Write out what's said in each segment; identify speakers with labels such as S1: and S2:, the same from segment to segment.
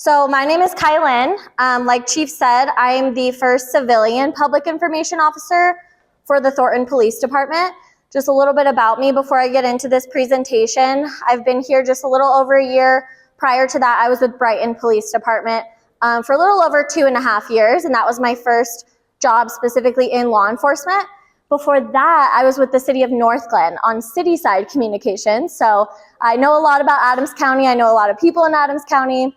S1: So my name is Kylan. Like Chief said, I'm the first civilian public information officer for the Thornton Police Department. Just a little bit about me before I get into this presentation. I've been here just a little over a year. Prior to that, I was with Brighton Police Department for a little over 2.5 years, and that was my first job specifically in law enforcement. Before that, I was with the city of North Glen on city side communications. So I know a lot about Adams County. I know a lot of people in Adams County,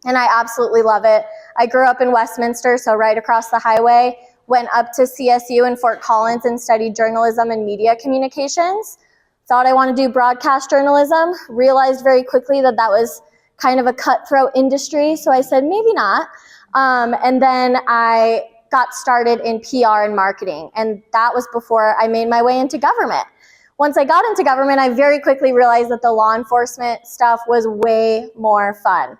S1: and I absolutely love it. I grew up in Westminster, so right across the highway, went up to CSU in Fort Collins and studied journalism and media communications. Thought I wanted to do broadcast journalism, realized very quickly that that was kind of a cutthroat industry, so I said maybe not. And then I got started in PR and marketing, and that was before I made my way into government. Once I got into government, I very quickly realized that the law enforcement stuff was way more fun.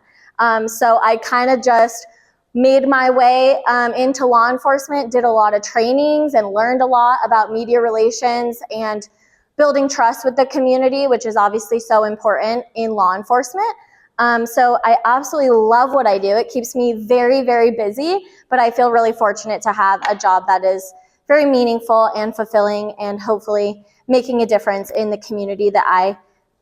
S1: So I kind of just made my way into law enforcement, did a lot of trainings and learned a lot about media relations and building trust with the community, which is obviously so important in law enforcement. So I absolutely love what I do. It keeps me very, very busy, but I feel really fortunate to have a job that is very meaningful and fulfilling and hopefully making a difference in the community that I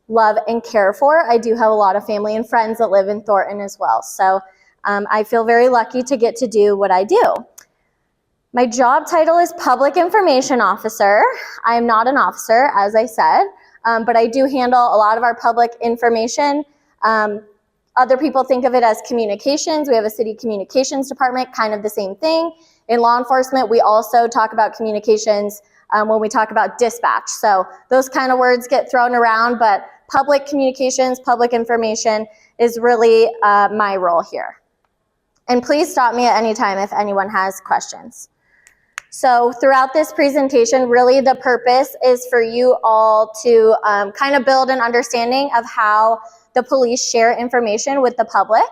S1: love and care for. I do have a lot of family and friends that live in Thornton as well. So I feel very lucky to get to do what I do. My job title is Public Information Officer. I am not an officer, as I said, but I do handle a lot of our public information. Other people think of it as communications. We have a city communications department, kind of the same thing. In law enforcement, we also talk about communications when we talk about dispatch. So those kind of words get thrown around, but public communications, public information is really my role here. And please stop me at any time if anyone has questions. So throughout this presentation, really the purpose is for you all to kind of build an understanding of how the police share information with the public,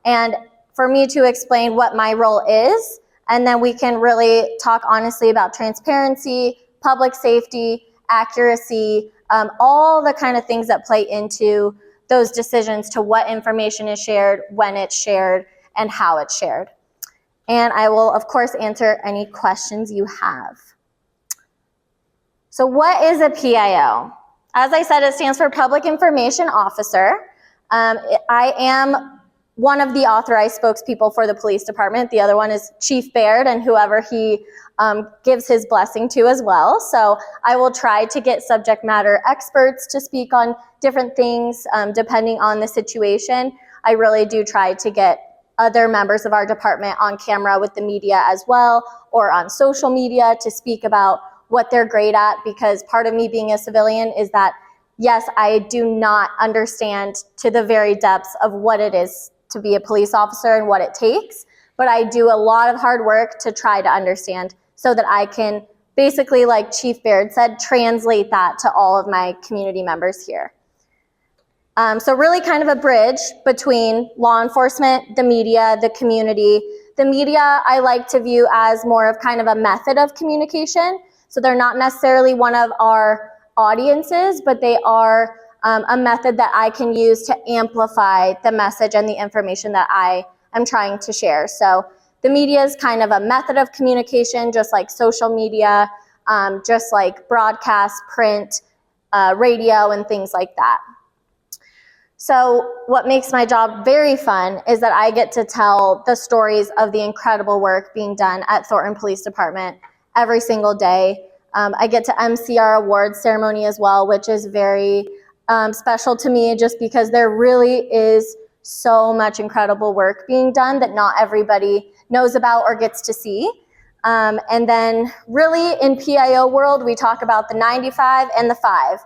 S1: and for me to explain what my role is, and then we can really talk honestly about transparency, public safety, accuracy, all the kind of things that play into those decisions to what information is shared, when it's shared, and how it's shared. And I will, of course, answer any questions you have. So what is a PIO? As I said, it stands for Public Information Officer. I am one of the authorized spokespeople for the police department. The other one is Chief Baird and whoever he gives his blessing to as well. So I will try to get subject matter experts to speak on different things depending on the situation. I really do try to get other members of our department on camera with the media as well, or on social media to speak about what they're great at, because part of me being a civilian is that, yes, I do not understand to the very depths of what it is to be a police officer and what it takes, but I do a lot of hard work to try to understand so that I can basically, like Chief Baird said, translate that to all of my community members here. So really kind of a bridge between law enforcement, the media, the community. The media I like to view as more of kind of a method of communication. So they're not necessarily one of our audiences, but they are a method that I can use to amplify the message and the information that I am trying to share. So the media is kind of a method of communication, just like social media, just like broadcast, print, radio, and things like that. So what makes my job very fun is that I get to tell the stories of the incredible work being done at Thornton Police Department every single day. I get to MC our awards ceremony as well, which is very special to me just because there really is so much incredible work being done that not everybody knows about or gets to see. And then really in PIO world, we talk about the 95 and the 5.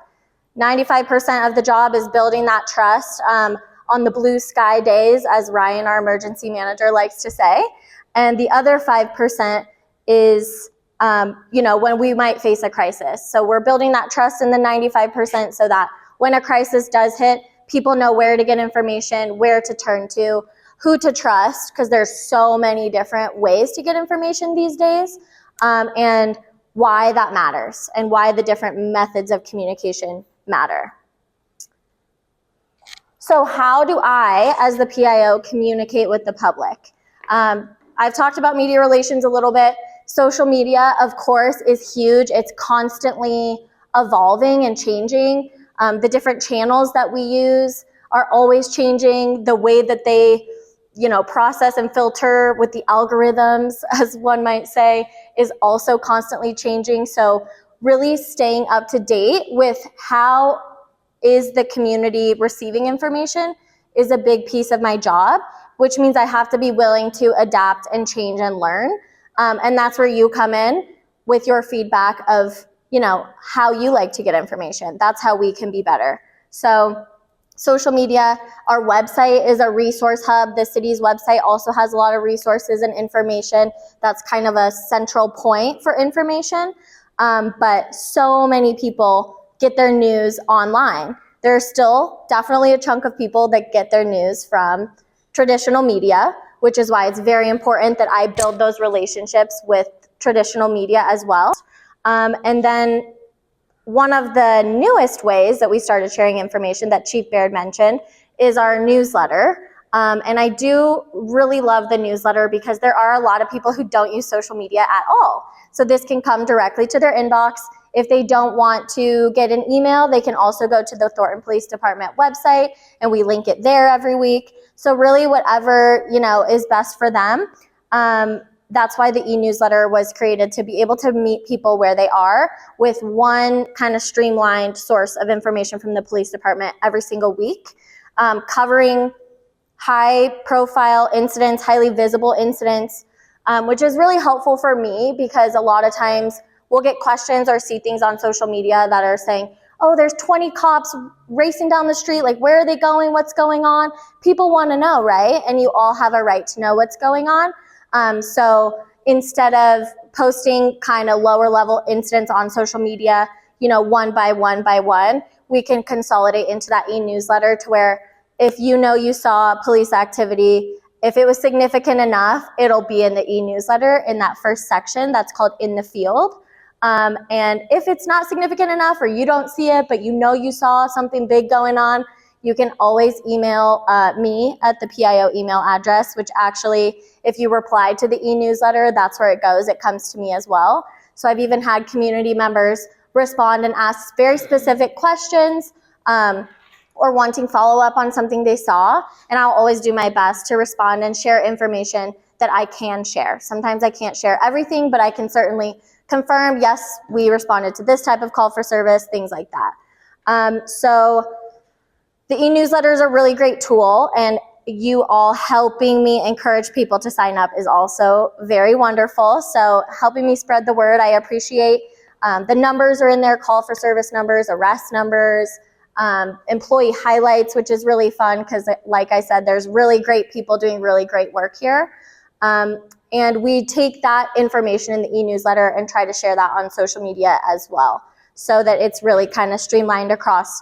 S1: 95% of the job is building that trust on the blue sky days, as Ryan, our emergency manager, likes to say. And the other 5% is when we might face a crisis. So we're building that trust in the 95% so that when a crisis does hit, people know where to get information, where to turn to, who to trust, because there's so many different ways to get information these days, and why that matters and why the different methods of communication matter. So how do I, as the PIO, communicate with the public? I've talked about media relations a little bit. Social media, of course, is huge. It's constantly evolving and changing. The different channels that we use are always changing. The way that they, process and filter with the algorithms, as one might say, is also constantly changing. So really staying up to date with how is the community receiving information is a big piece of my job, which means I have to be willing to adapt and change and learn. And that's where you come in with your feedback of, how you like to get information. That's how we can be better. So social media, our website is a resource hub. The city's website also has a lot of resources and information. That's kind of a central point for information. But so many people get their news online. There's still definitely a chunk of people that get their news from traditional media, which is why it's very important that I build those relationships with traditional media as well. And then one of the newest ways that we started sharing information that Chief Baird mentioned is our newsletter. And I do really love the newsletter because there are a lot of people who don't use social media at all. So this can come directly to their inbox. If they don't want to get an email, they can also go to the Thornton Police Department website and we link it there every week. So really whatever, is best for them. That's why the e-newsletter was created, to be able to meet people where they are with one kind of streamlined source of information from the police department every single week, covering high profile incidents, highly visible incidents, which is really helpful for me because a lot of times we'll get questions or see things on social media that are saying, oh, there's 20 cops racing down the street. Like, where are they going? What's going on? People want to know, right? And you all have a right to know what's going on. So instead of posting kind of lower level incidents on social media, one by one, we can consolidate into that e-newsletter to where if you saw police activity, if it was significant enough, it'll be in the e-newsletter in that first section that's called In the Field. And if it's not significant enough or you don't see it, but you saw something big going on, you can always email me at the PIO email address, which actually, if you reply to the e-newsletter, that's where it goes. It comes to me as well. So I've even had community members respond and ask very specific questions or wanting follow-up on something they saw. And I'll always do my best to respond and share information that I can share. Sometimes I can't share everything, but I can certainly confirm, yes, we responded to this type of call for service, things like that. So the e-newsletter is a really great tool, and you all helping me encourage people to sign up is also very wonderful. So helping me spread the word, I appreciate. The numbers are in there, call for service numbers, arrest numbers, employee highlights, which is really fun because, like I said, there's really great people doing really great work here. And we take that information in the e-newsletter and try to share that on social media as well, so that it's really kind of streamlined across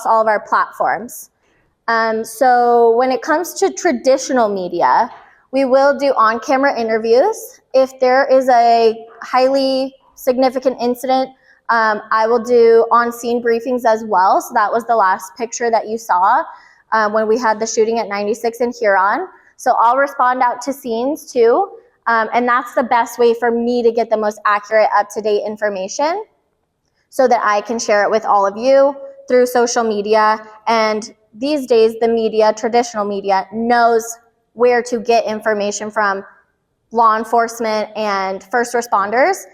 S1: all of our platforms. So when it comes to traditional media, we will do on-camera interviews. If there is a highly significant incident, I will do on-scene briefings as well. So that was the last picture that you saw when we had the shooting at 96 in Huron. So I'll respond out to scenes too. And that's the best way for me to get the most accurate, up-to-date information so that I can share it with all of you through social media. And these days, the media, traditional media, knows where to get information from law enforcement and first responders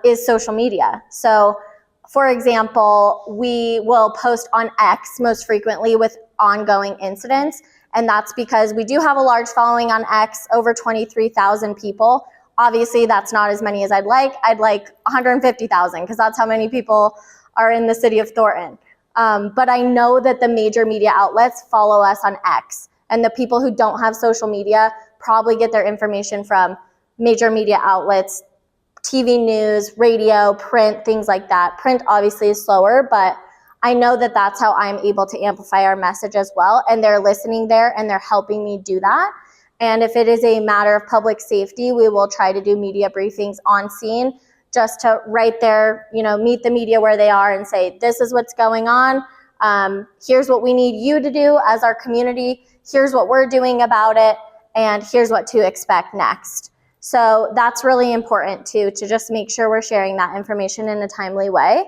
S1: is social media. So, for example, we will post on X most frequently with ongoing incidents. And that's because we do have a large following on X, over 23,000 people. Obviously, that's not as many as I'd like. I'd like 150,000 because that's how many people are in the city of Thornton. But I know that the major media outlets follow us on X. And the people who don't have social media probably get their information from major media outlets, TV news, radio, print, things like that. Print obviously is slower, but I know that that's how I'm able to amplify our message as well. And they're listening there and they're helping me do that. And if it is a matter of public safety, we will try to do media briefings on scene just to right there, meet the media where they are and say, this is what's going on. Here's what we need you to do as our community. Here's what we're doing about it. And here's what to expect next. So that's really important too, to just make sure we're sharing that information in a timely way.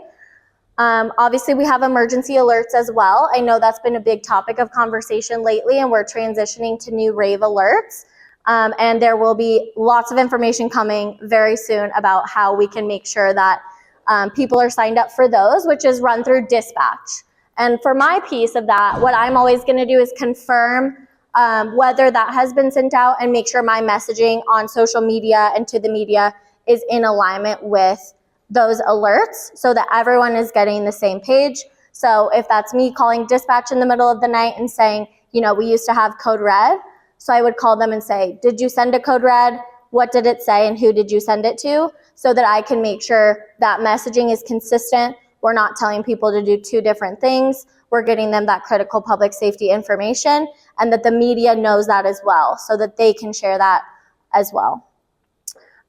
S1: Obviously, we have emergency alerts as well. I know that's been a big topic of conversation lately, and we're transitioning to new rave alerts. And there will be lots of information coming very soon about how we can make sure that people are signed up for those, which is run through dispatch. And for my piece of that, what I'm always going to do is confirm whether that has been sent out and make sure my messaging on social media and to the media is in alignment with those alerts so that everyone is getting the same page. So if that's me calling dispatch in the middle of the night and saying, you know, we used to have code red, so I would call them and say, did you send a code red? What did it say and who did you send it to? So that I can make sure that messaging is consistent. We're not telling people to do two different things. We're getting them that critical public safety information, and that the media knows that as well so that they can share that as well.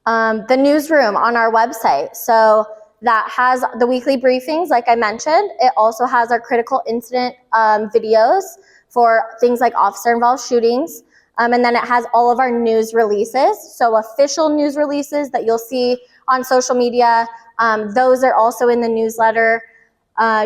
S1: The newsroom on our website. So that has the weekly briefings, like I mentioned. It also has our critical incident videos for things like officer-involved shootings. And then it has all of our news releases. So official news releases that you'll see on social media. Those are also in the newsletter.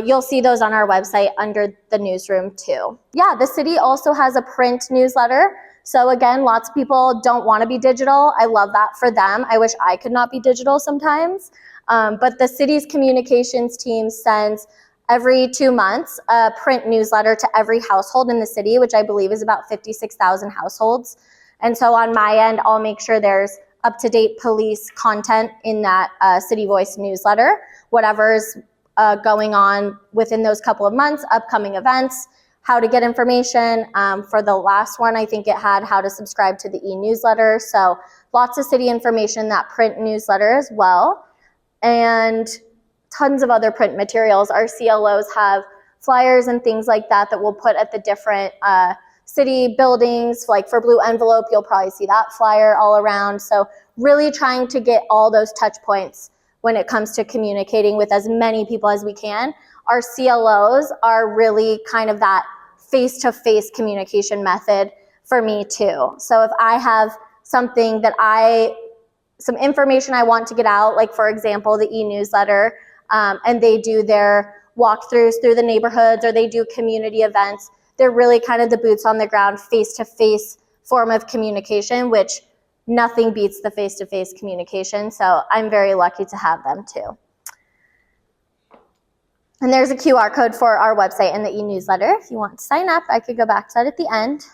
S1: You'll see those on our website under the newsroom too. Yeah, the city also has a print newsletter. So again, lots of people don't want to be digital. I love that for them. I wish I could not be digital sometimes. But the city's communications team sends every 2 months a print newsletter to every household in the city, which I believe is about 56,000 households. And so on my end, I'll make sure there's up-to-date police content in that City Voice newsletter, whatever's going on within those couple of months, upcoming events, how to get information. For the last one, I think it had how to subscribe to the e-newsletter. So lots of city information in that print newsletter as well. And tons of other print materials. Our CLOs have flyers and things like that that we'll put at the different city buildings. Like for Blue Envelope, you'll probably see that flyer all around. So really trying to get all those touch points when it comes to communicating with as many people as we can. Our CLOs are really kind of that face-to-face communication method for me too. So if I have something that some information I want to get out, like for example, the e-newsletter, and they do their walkthroughs through the neighborhoods or they do community events, they're really kind of the boots on the ground, face-to-face form of communication, which nothing beats the face-to-face communication. So I'm very lucky to have them too. And there's a QR code for our website and the e-newsletter. If you want to sign up, I could go back to that at the end.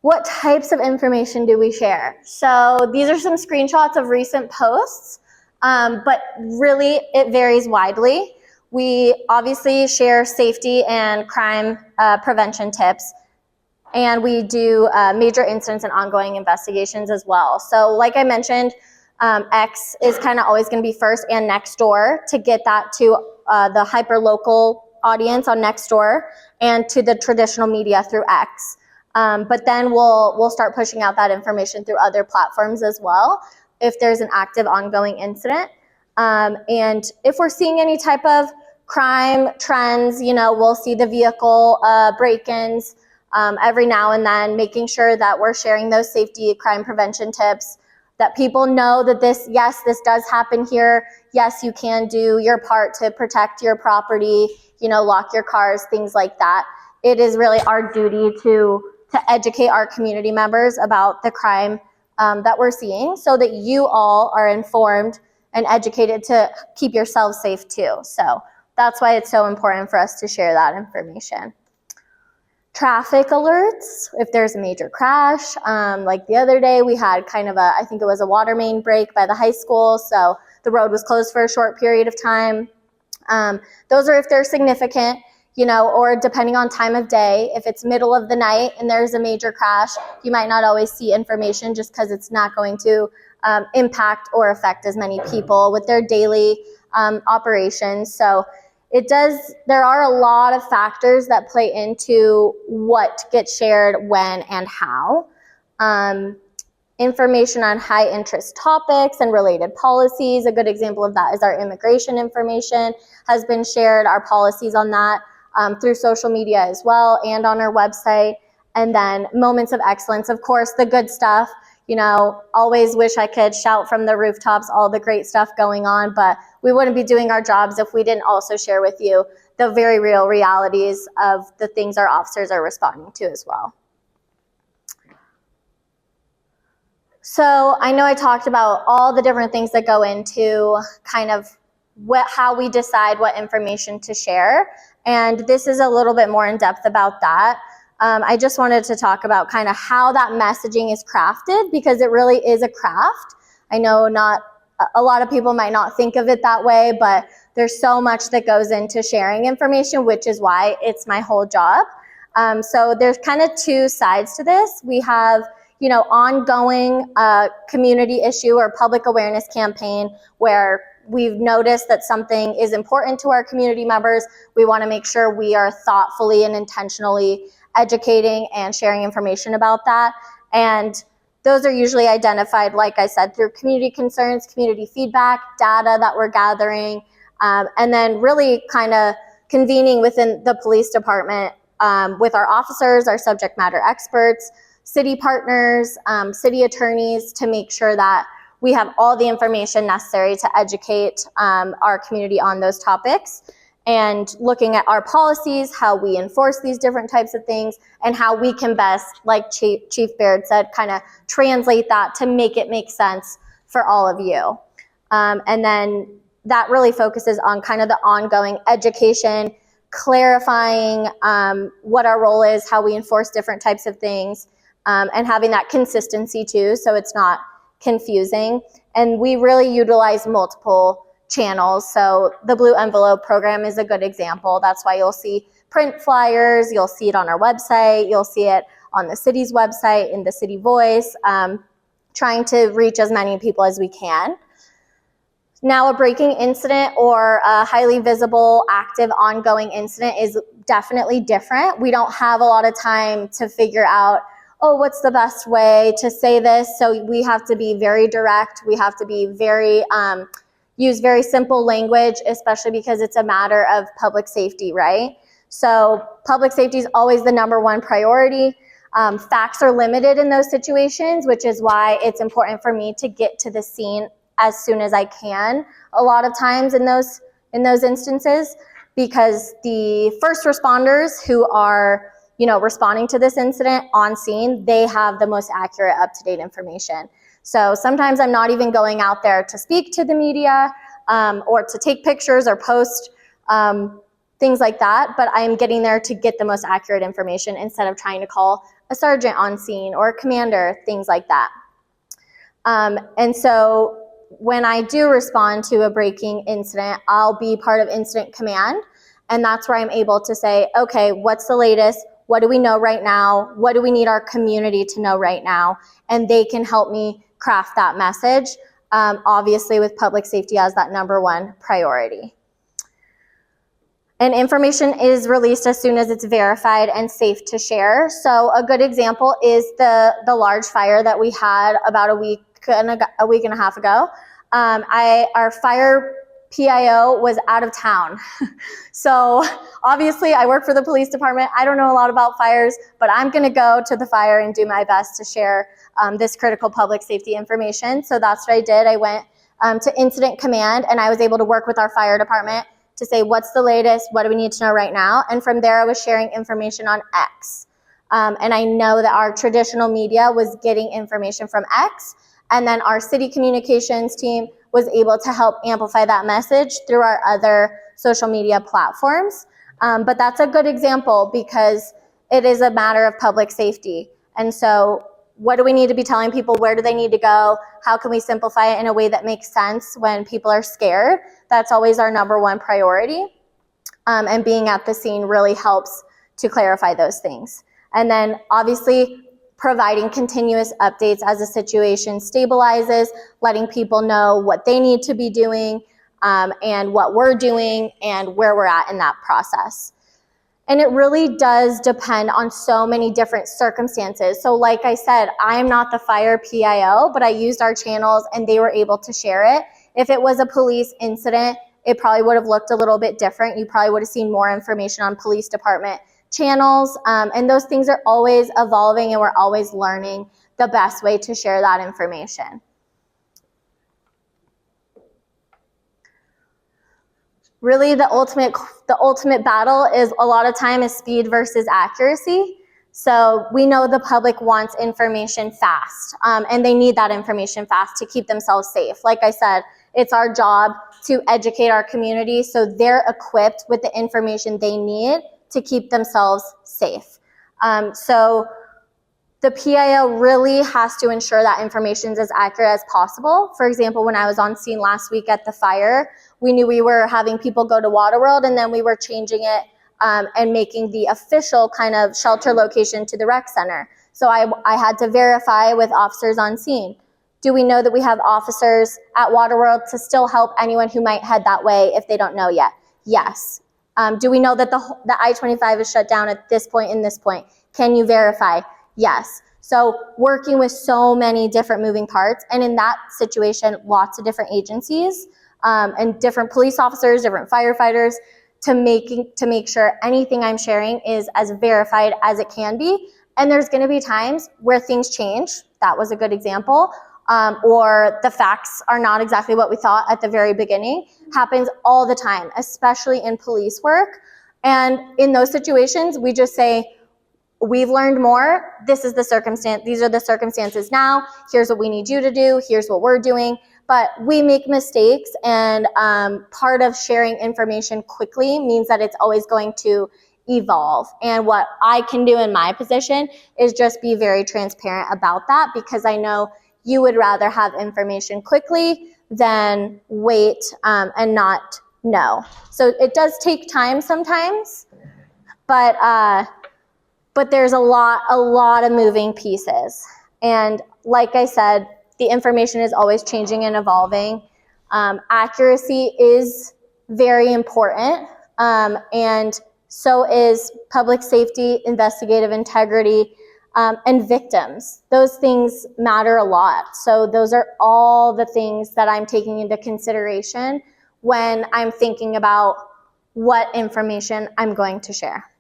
S1: What types of information do we share? So these are some screenshots of recent posts, but really it varies widely. We obviously share safety and crime prevention tips, and we do major incidents and ongoing investigations as well. So like I mentioned, X is kind of always going to be first, and Nextdoor to get that to the hyper-local audience on Nextdoor and to the traditional media through X. But then we'll start pushing out that information through other platforms as well if there's an active ongoing incident. And if we're seeing any type of crime trends, we'll see the vehicle break-ins every now and then, making sure that we're sharing those safety crime prevention tips, that people know that this does happen here. Yes, you can do your part to protect your property, lock your cars, things like that. It is really our duty to educate our community members about the crime that we're seeing so that you all are informed and educated to keep yourselves safe too. So that's why it's so important for us to share that information. Traffic alerts, if there's a major crash. Like the other day we had kind of I think it was a water main break by the high school, so the road was closed for a short period of time. Those are if they're significant, or depending on time of day. If it's middle of the night and there's a major crash, you might not always see information just because it's not going to impact or affect as many people with their daily operations. So there are a lot of factors that play into what gets shared when and how. information on high interest topics and related policies. A good example of that is our immigration information has been shared, our policies on that through social media as well and on our website. And then moments of excellence, of course, the good stuff. You know, always wish I could shout from the rooftops all the great stuff going on, but we wouldn't be doing our jobs if we didn't also share with you the very real realities of the things our officers are responding to as well. So I know I talked about all the different things that go into kind of how we decide what information to share, and this is a little bit more in depth about that. I just wanted to talk about kind of how that messaging is crafted, because it really is a craft. I know not a lot of people might not think of it that way, but there's so much that goes into sharing information, which is why it's my whole job. So there's kind of two sides to this. We have, you know, ongoing community issue or public awareness campaign where we've noticed that something is important to our community members. We want to make sure we are thoughtfully and intentionally educating and sharing information about that. And those are usually identified, like I said, through community concerns, community feedback, data that we're gathering, and then really kind of convening within the police department with our officers, our subject matter experts, city partners, city attorneys, to make sure that we have all the information necessary to educate our community on those topics, and looking at our policies, how we enforce these different types of things, and how we can best, like Chief Baird said, kind of translate that to make it make sense for all of you. And then that really focuses on kind of the ongoing education, clarifying what our role is, how we enforce different types of things, and having that consistency too, so it's not confusing. And we really utilize multiple channels. So the Blue Envelope program is a good example. That's why you'll see print flyers, you'll see it on our website, you'll see it on the city's website, in the City Voice, trying to reach as many people as we can. Now, a breaking incident or a highly visible, active, ongoing incident is definitely different. We don't have a lot of time to figure out, oh, what's the best way to say this? So we have to be very direct. We have to be very, use very simple language, especially because it's a matter of public safety, right? So public safety is always the number one priority. Facts are limited in those situations, which is why it's important for me to get to the scene as soon as I can a lot of times in those instances, because the first responders who are, you know, responding to this incident on scene, they have the most accurate, up-to-date information. So sometimes I'm not even going out there to speak to the media or to take pictures or post things like that, but I'm getting there to get the most accurate information instead of trying to call a sergeant on scene or a commander, things like that. And so when I do respond to a breaking incident, I'll be part of incident command, and that's where I'm able to say, okay, what's the latest? What do we know right now? What do we need our community to know right now? And they can help me craft that message, obviously with public safety as that number one priority. And information is released as soon as it's verified and safe to share. So a good example is the large fire that we had about a week and a half ago. Our fire PIO was out of town. So obviously I work for the police department. I don't know a lot about fires, but I'm gonna go to the fire and do my best to share this critical public safety information. So that's what I did. I went to incident command, and I was able to work with our fire department to say, what's the latest? What do we need to know right now? And from there, I was sharing information on X. And I know that our traditional media was getting information from X, and then our city communications team was able to help amplify that message through our other social media platforms. But that's a good example because it is a matter of public safety. And so what do we need to be telling people? Where do they need to go? How can we simplify it in a way that makes sense when people are scared? That's always our number one priority. And being at the scene really helps to clarify those things. And then obviously providing continuous updates as the situation stabilizes, letting people know what they need to be doing and what we're doing and where we're at in that process. And it really does depend on so many different circumstances. So like I said, I'm not the fire PIO, but I used our channels and they were able to share it. If it was a police incident, it probably would have looked a little bit different. You probably would have seen more information on police department channels. And those things are always evolving and we're always learning the best way to share that information. Really, the ultimate battle is a lot of time is speed versus accuracy. So we know the public wants information fast, and they need that information fast to keep themselves safe. Like I said, it's our job to educate our community so they're equipped with the information they need to keep themselves safe. So the PIO really has to ensure that information is as accurate as possible. For example, when I was on scene last week at the fire, we knew we were having people go to Waterworld, and then we were changing it and making the official kind of shelter location to the rec center. So I had to verify with officers on scene. Do we know that we have officers at Waterworld to still help anyone who might head that way if they don't know yet? Yes. Do we know that the I-25 is shut down at this point and this point? Can you verify? Yes. So working with so many different moving parts, and in that situation, lots of different agencies and different police officers, different firefighters, to make sure anything I'm sharing is as verified as it can be. And there's going to be times where things change. That was a good example. Or the facts are not exactly what we thought at the very beginning. Happens all the time, especially in police work. And in those situations, we just say, we've learned more. This is the circumstance. These are the circumstances now. Here's what we need you to do. Here's what we're doing. But we make mistakes, and part of sharing information quickly means that it's always going to evolve. And what I can do in my position is just be very transparent about that, because I know you would rather have information quickly than wait and not know. So it does take time sometimes, but there's a lot of moving pieces. And like I said, the information is always changing and evolving. Accuracy is very important, and so is public safety, investigative integrity, and victims. Those things matter a lot. So those are all the things that I'm taking into consideration when I'm thinking about what information I'm going to share.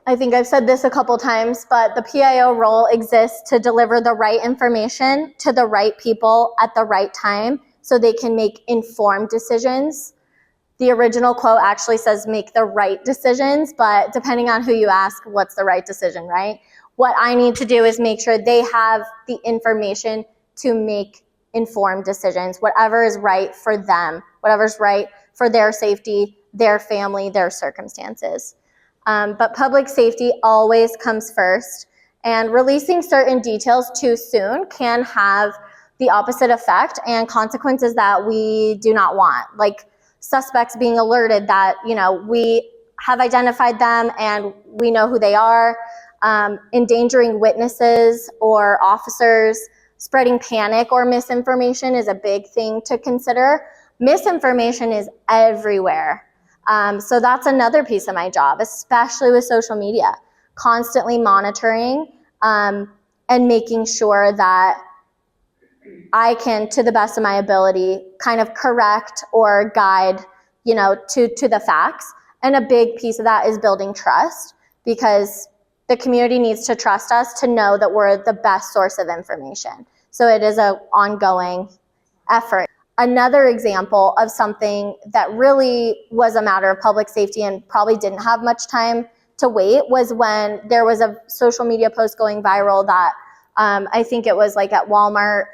S1: I think I've said this a couple times, but the PIO role exists to deliver the right information to the right people at the right time so they can make informed decisions. The original quote actually says make the right decisions, but depending on who you ask, what's the right decision, right? What I need to do is make sure they have the information to make informed decisions, whatever is right for them, whatever's right for their safety, their family, their circumstances. But public safety always comes first, and releasing certain details too soon can have the opposite effect and consequences that we do not want, like suspects being alerted that, we have identified them and we know who they are, endangering witnesses or officers, spreading panic or misinformation is a big thing to consider. Misinformation is everywhere. So that's another piece of my job, especially with social media, constantly monitoring and making sure that I can, to the best of my ability, kind of correct or guide, to the facts. And a big piece of that is building trust, because the community needs to trust us to know that we're the best source of information. So it is an ongoing effort. Another example of something that really was a matter of public safety and probably didn't have much time to wait was when there was a social media post going viral that I think it was like at Walmart,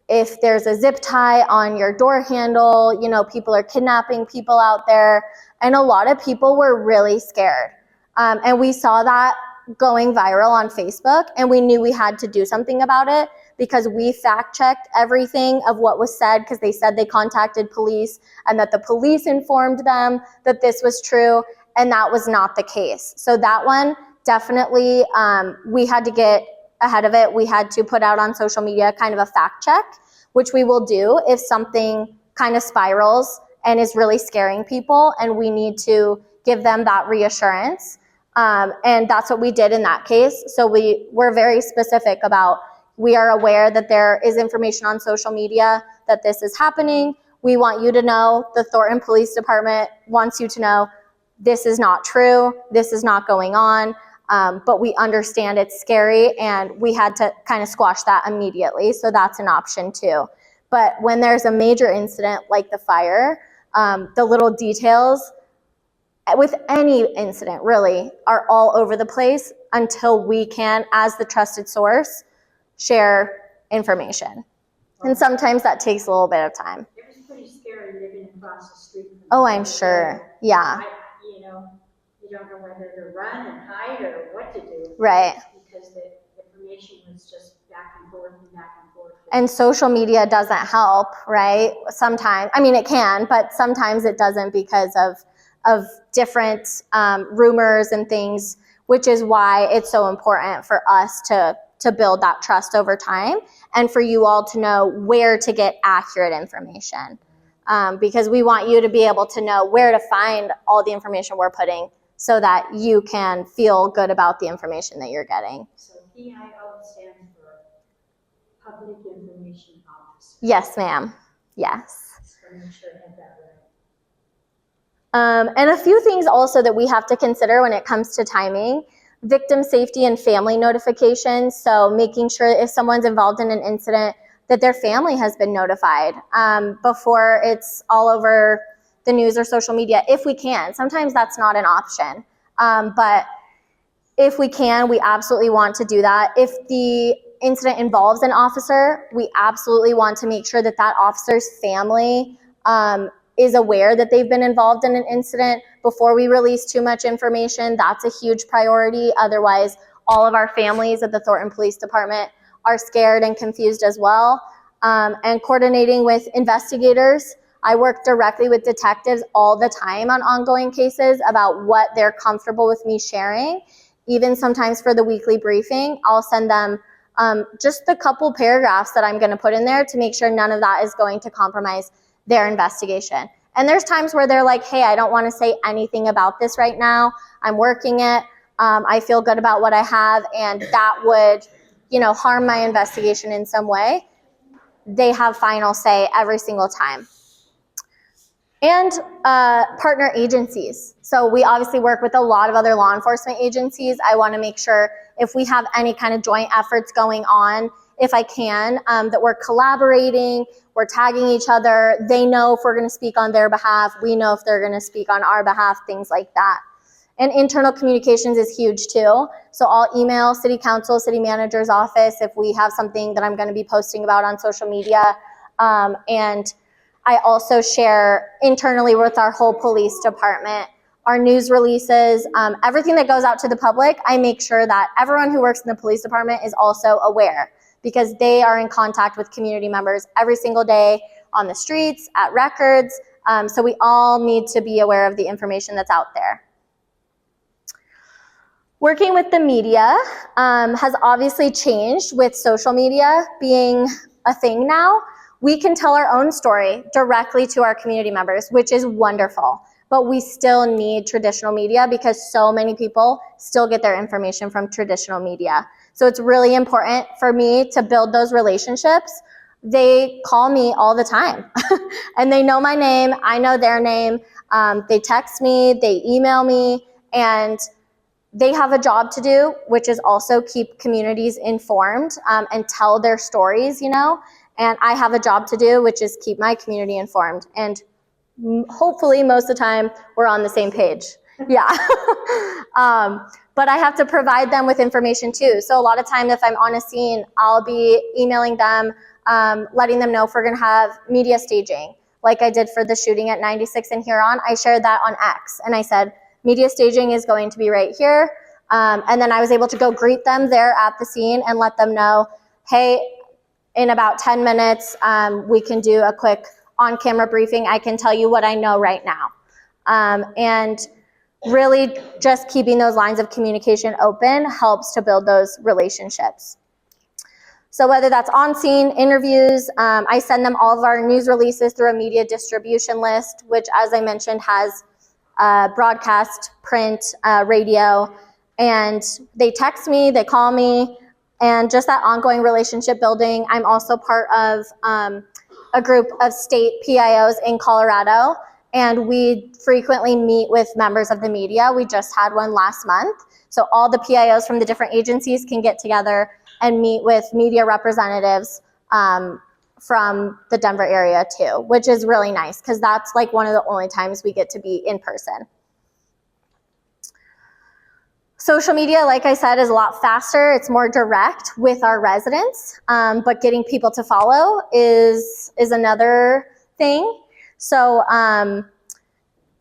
S1: if there's a zip tie on your door handle, people are kidnapping people out there. And a lot of people were really scared. And we saw that going viral on Facebook, and we knew we had to do something about it, because we fact-checked everything of what was said, because they said they contacted police and that the police informed them that this was true, and that was not the case. So that one, definitely, we had to get ahead of it. We had to put out on social media kind of a fact check, which we will do if something kind of spirals and is really scaring people, and we need to give them that reassurance. And that's what we did in that case. So we were very specific about, we are aware that there is information on social media that this is happening. We want you to know, the Thornton Police Department wants you to know, this is not true, this is not going on, but we understand it's scary, and we had to kind of squash that immediately. So that's an option too. But when there's a major incident like the fire, the little details with any incident really are all over the place until we can, as the trusted source, share information. And sometimes that takes a little bit of time.
S2: It was pretty scary living across the street.
S1: Oh, I'm sure. Yeah.
S2: You don't know whether to run and hide or what to do.
S1: Right.
S2: Because the information was just back and forth and back and forth.
S1: And social media doesn't help, right? Sometimes, I mean, it can, but sometimes it doesn't because of different rumors and things, which is why it's so important for us to build that trust over time, and for you all to know where to get accurate information. Because we want you to be able to know where to find all the information we're putting so that you can feel good about the information that you're getting.
S2: So PIO stands for Public Information Officer.
S1: Yes, ma'am. Yes.
S2: So make sure I have that right.
S1: And a few things also that we have to consider when it comes to timing: victim safety and family notifications. So making sure if someone's involved in an incident that their family has been notified before it's all over the news or social media, if we can. Sometimes that's not an option, but if we can, we absolutely want to do that. If the incident involves an officer, we absolutely want to make sure that that officer's family is aware that they've been involved in an incident before we release too much information. That's a huge priority. Otherwise, all of our families at the Thornton Police Department are scared and confused as well. And coordinating with investigators. I work directly with detectives all the time on ongoing cases about what they're comfortable with me sharing. Even sometimes for the weekly briefing, I'll send them just the couple paragraphs that I'm going to put in there to make sure none of that is going to compromise their investigation. And there's times where they're like, hey, I don't want to say anything about this right now. I'm working it. I feel good about what I have, and that would, harm my investigation in some way. They have final say every single time. And partner agencies. So we obviously work with a lot of other law enforcement agencies. I want to make sure if we have any kind of joint efforts going on, if I can, that we're collaborating, we're tagging each other. They know if we're going to speak on their behalf. We know if they're going to speak on our behalf, things like that. And internal communications is huge too. So I'll email city council, city manager's office if we have something that I'm going to be posting about on social media. And I also share internally with our whole police department, our news releases, everything that goes out to the public. I make sure that everyone who works in the police department is also aware, because they are in contact with community members every single day on the streets, at records. So we all need to be aware of the information that's out there. Working with the media has obviously changed with social media being a thing now. We can tell our own story directly to our community members, which is wonderful. But we still need traditional media because so many people still get their information from traditional media. So it's really important for me to build those relationships. They call me all the time and they know my name. I know their name. They text me, they email me, and they have a job to do, which is also keep communities informed and tell their stories, And I have a job to do, which is keep my community informed. And hopefully most of the time we're on the same page. Yeah. But I have to provide them with information too. So a lot of times if I'm on a scene, I'll be emailing them, letting them know if we're going to have media staging. Like I did for the shooting at 96 in Huron, I shared that on X. And I said, media staging is going to be right here. And then I was able to go greet them there at the scene and let them know, hey, in about 10 minutes, we can do a quick on-camera briefing. I can tell you what I know right now. And really just keeping those lines of communication open helps to build those relationships. So whether that's on-scene interviews, I send them all of our news releases through a media distribution list, which, as I mentioned, has broadcast, print, radio, and they text me, they call me, and just that ongoing relationship building. I'm also part of a group of state PIOs in Colorado, and we frequently meet with members of the media. We just had one last month. So all the PIOs from the different agencies can get together and meet with media representatives from the Denver area too, which is really nice because that's like one of the only times we get to be in person. Social media, like I said, is a lot faster. It's more direct with our residents, but getting people to follow is another thing. So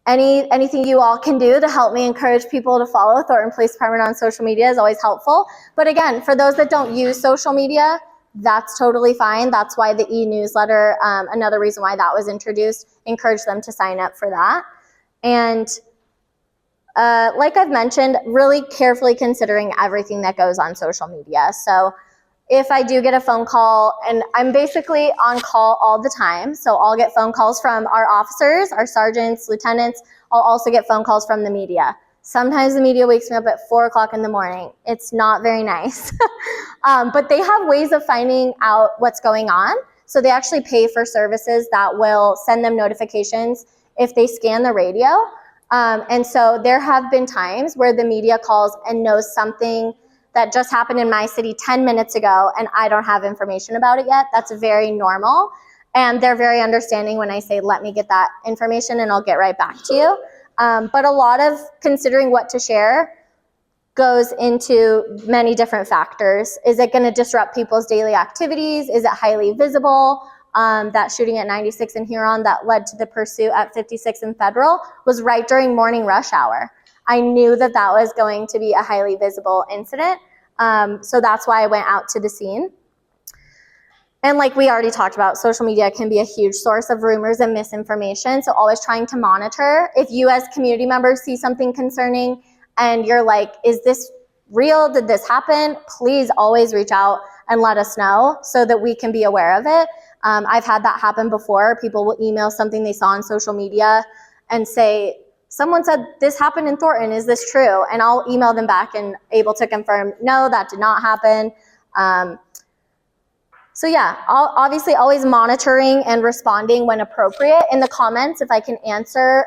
S1: anything you all can do to help me encourage people to follow Thornton Police Department on social media is always helpful. But again, for those that don't use social media, that's totally fine. That's why the e-newsletter, another reason why that was introduced, encourage them to sign up for that. And like I've mentioned, really carefully considering everything that goes on social media. So if I do get a phone call, and I'm basically on call all the time, so I'll get phone calls from our officers, our sergeants, lieutenants. I'll also get phone calls from the media. Sometimes the media wakes me up at 4 o'clock in the morning. It's not very nice. But they have ways of finding out what's going on. So they actually pay for services that will send them notifications if they scan the radio. And so there have been times where the media calls and knows something that just happened in my city 10 minutes ago and I don't have information about it yet. That's very normal. And they're very understanding when I say, let me get that information and I'll get right back to you. But a lot of considering what to share goes into many different factors. Is it going to disrupt people's daily activities? Is it highly visible? That shooting at 96 in Huron that led to the pursuit at 56 in Federal was right during morning rush hour. I knew that that was going to be a highly visible incident. So that's why I went out to the scene. And like we already talked about, social media can be a huge source of rumors and misinformation. So always trying to monitor. If you as community members see something concerning and you're like, is this real? Did this happen? Please always reach out and let us know so that we can be aware of it. I've had that happen before. People will email something they saw on social media and say, someone said this happened in Thornton, is this true? And I'll email them back and able to confirm, no, that did not happen. So yeah, obviously always monitoring and responding when appropriate. In the comments, if I can answer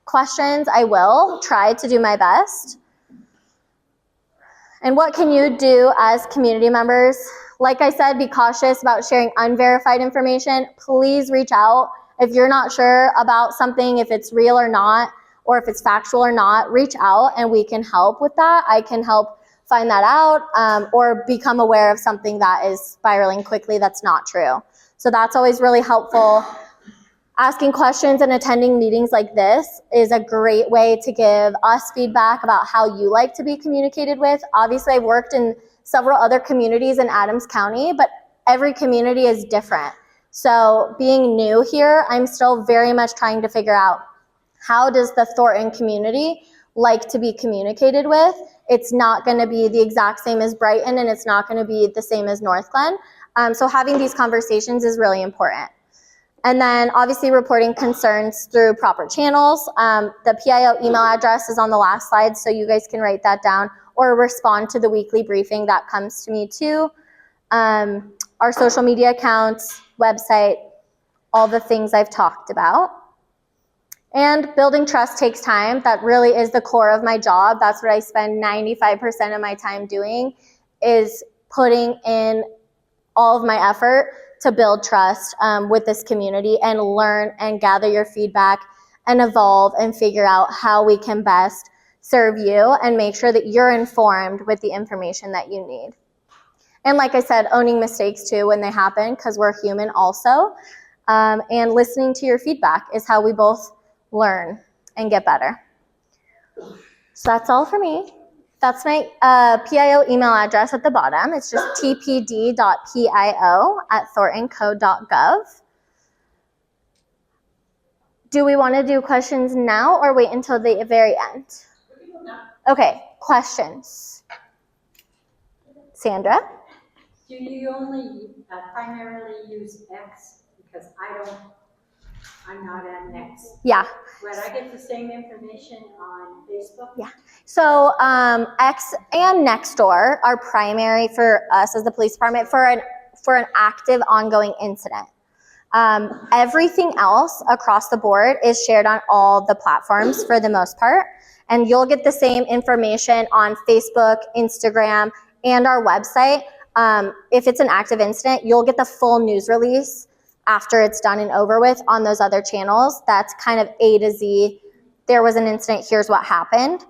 S1: questions, I will try to do my best. And what can you do as community members? Like I said, be cautious about sharing unverified information. Please reach out. If you're not sure about something, if it's real or not, or if it's factual or not, reach out and we can help with that. I can help find that out or become aware of something that is spiraling quickly that's not true. So that's always really helpful. Asking questions and attending meetings like this is a great way to give us feedback about how you like to be communicated with. Obviously, I've worked in several other communities in Adams County, but every community is different. So being new here, I'm still very much trying to figure out how does the Thornton community like to be communicated with. It's not going to be the exact same as Brighton, and it's not going to be the same as North Glen. So having these conversations is really important. And then obviously reporting concerns through proper channels. The PIO email address is on the last slide, so you guys can write that down or respond to the weekly briefing that comes to me too. Our social media accounts, website, all the things I've talked about. And building trust takes time. That really is the core of my job. That's what I spend 95% of my time doing, is putting in all of my effort to build trust with this community and learn and gather your feedback and evolve and figure out how we can best serve you and make sure that you're informed with the information that you need. And like I said, owning mistakes too when they happen, because we're human also. And listening to your feedback is how we both learn and get better. So that's all for me. That's my PIO email address at the bottom. It's just tpd.pio@thorntonco.gov. Do we want to do questions now or wait until the very end? Okay, questions. Sandra?
S2: Do you only primarily use X? Because I'm not on X.
S1: Yeah.
S2: But I get the same information on Facebook?
S1: Yeah. So X and Nextdoor are primary for us as the police department for an active ongoing incident. Everything else across the board is shared on all the platforms for the most part. And you'll get the same information on Facebook, Instagram, and our website. If it's an active incident, you'll get the full news release after it's done and over with on those other channels. That's kind of A to Z. There was an incident, here's what happened.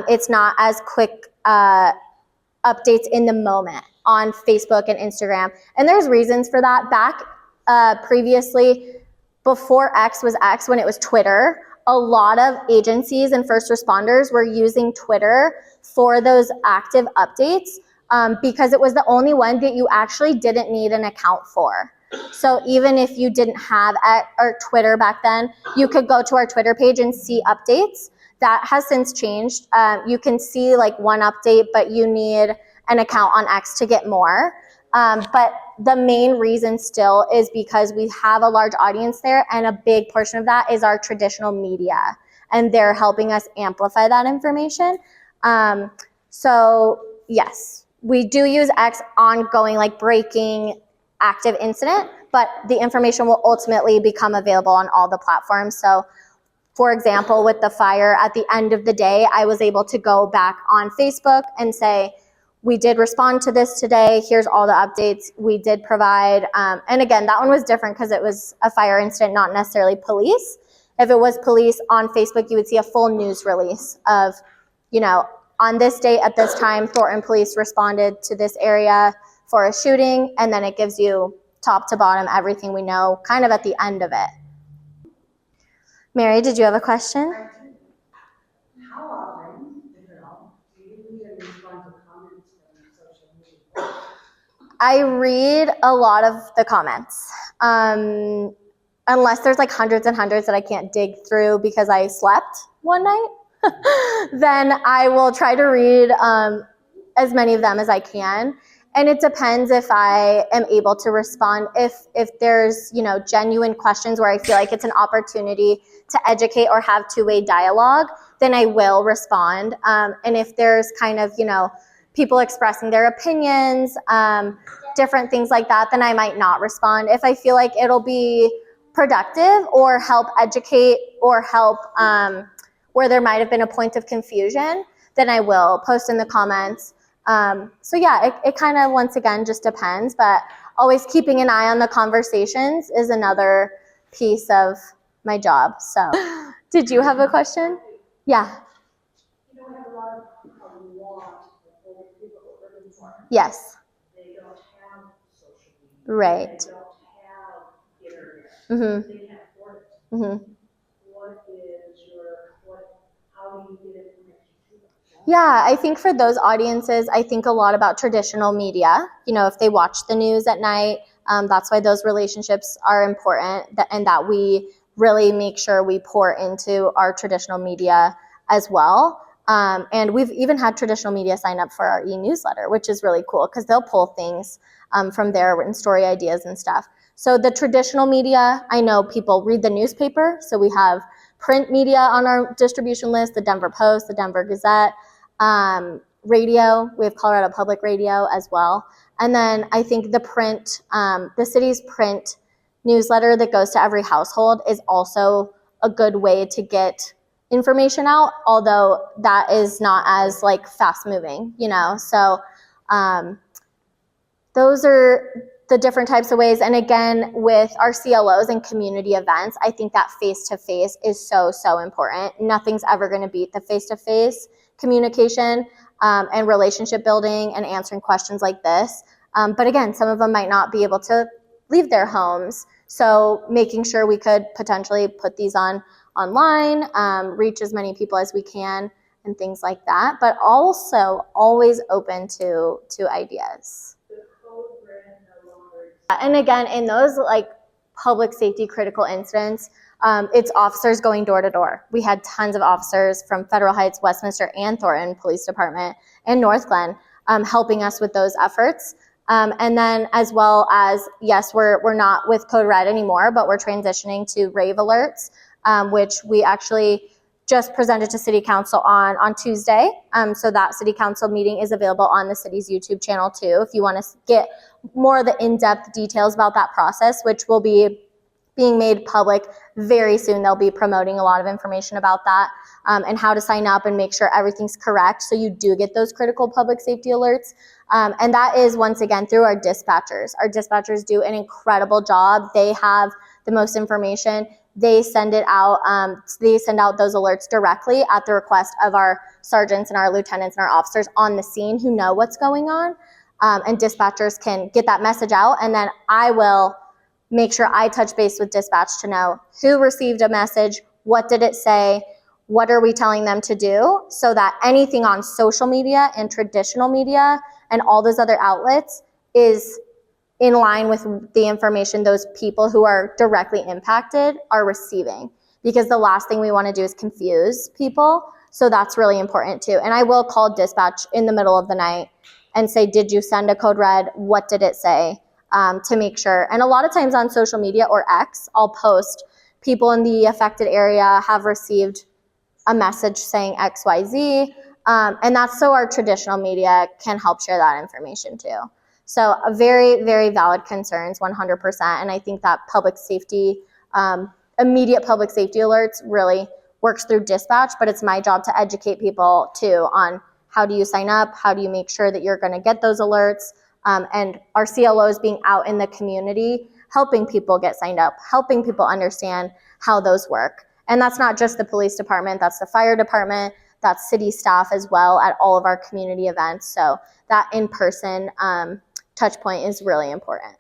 S1: It's not as quick updates in the moment on Facebook and Instagram. And there's reasons for that. Back previously, before X was X, when it was Twitter, a lot of agencies and first responders were using Twitter for those active updates because it was the only one that you actually didn't need an account for. So even if you didn't have our Twitter back then, you could go to our Twitter page and see updates. That has since changed. You can see like one update, but you need an account on X to get more. But the main reason still is because we have a large audience there, and a big portion of that is our traditional media, and they're helping us amplify that information. So yes, we do use X ongoing, like breaking active incident, but the information will ultimately become available on all the platforms. So for example, with the fire, at the end of the day, I was able to go back on Facebook and say, we did respond to this today. Here's all the updates we did provide. And again, that one was different because it was a fire incident, not necessarily police. If it was police on Facebook, you would see a full news release of, on this date at this time, Thornton Police responded to this area for a shooting. And then it gives you top to bottom everything we know kind of at the end of it. Mary, did you have a question?
S2: How often, if at all, do you even respond to comments from social media?
S1: I read a lot of the comments. Unless there's like hundreds and hundreds that I can't dig through because I slept one night, then I will try to read as many of them as I can. And it depends if I am able to respond. If there's, genuine questions where I feel like it's an opportunity to educate or have two-way dialogue, then I will respond. And if there's kind of, people expressing their opinions, different things like that, then I might not respond. If I feel like it'll be productive or help educate or help where there might have been a point of confusion, then I will post in the comments. So yeah, it kind of, once again, just depends, but always keeping an eye on the conversations is another piece of my job. So did you have a question? Yeah.
S2: You don't have a lot of older people who are urban farmers.
S1: Yes.
S2: They don't have social media.
S1: Right.
S2: They don't have internet.
S1: Mm-hmm.
S2: They can't afford it.
S1: Mm-hmm.
S2: How do you get information to them?
S1: Yeah, I think for those audiences, I think a lot about traditional media. If they watch the news at night, that's why those relationships are important, and that we really make sure we pour into our traditional media as well. And we've even had traditional media sign up for our e-newsletter, which is really cool because they'll pull things from there and story ideas and stuff. So the traditional media, I know people read the newspaper. So we have print media on our distribution list, the Denver Post, the Denver Gazette, radio, we have Colorado Public Radio as well. And then I think the print, the city's print newsletter that goes to every household is also a good way to get information out, although that is not as like fast moving, So those are the different types of ways. And again, with our CLOs and community events, I think that face-to-face is so, so important. Nothing's ever going to beat the face-to-face communication and relationship building and answering questions like this. But again, some of them might not be able to leave their homes. So making sure we could potentially put these online, reach as many people as we can and things like that, but also always open to ideas. And again, in those like public safety critical incidents, it's officers going door to door. We had tons of officers from Federal Heights, Westminster, and Thornton Police Department and North Glen helping us with those efforts. And then as well as, yes, we're not with Code Red anymore, but we're transitioning to Rave Alerts, which we actually just presented to City Council on Tuesday. So that City Council meeting is available on the city's YouTube channel too, if you want to get more of the in-depth details about that process, which will be being made public very soon. They'll be promoting a lot of information about that and how to sign up and make sure everything's correct so you do get those critical public safety alerts. And that is, once again, through our dispatchers. Our dispatchers do an incredible job. They have the most information. They send it out. They send out those alerts directly at the request of our sergeants and our lieutenants and our officers on the scene who know what's going on. And dispatchers can get that message out, and then I will make sure I touch base with dispatch to know who received a message, what did it say, what are we telling them to do, so that anything on social media and traditional media and all those other outlets is in line with the information those people who are directly impacted are receiving. Because the last thing we want to do is confuse people. So that's really important too. And I will call dispatch in the middle of the night and say, did you send a code red? What did it say? To make sure. And a lot of times on social media or X, I'll post people in the affected area have received a message saying XYZ. And that's so our traditional media can help share that information too. So very, very valid concerns, 100%. And I think that public safety, immediate public safety alerts really works through dispatch, but it's my job to educate people too on how do you sign up? How do you make sure that you're going to get those alerts? And our CLOs being out in the community, helping people get signed up, helping people understand how those work. And that's not just the police department, that's the fire department, that's city staff as well at all of our community events. So that in-person touch point is really important.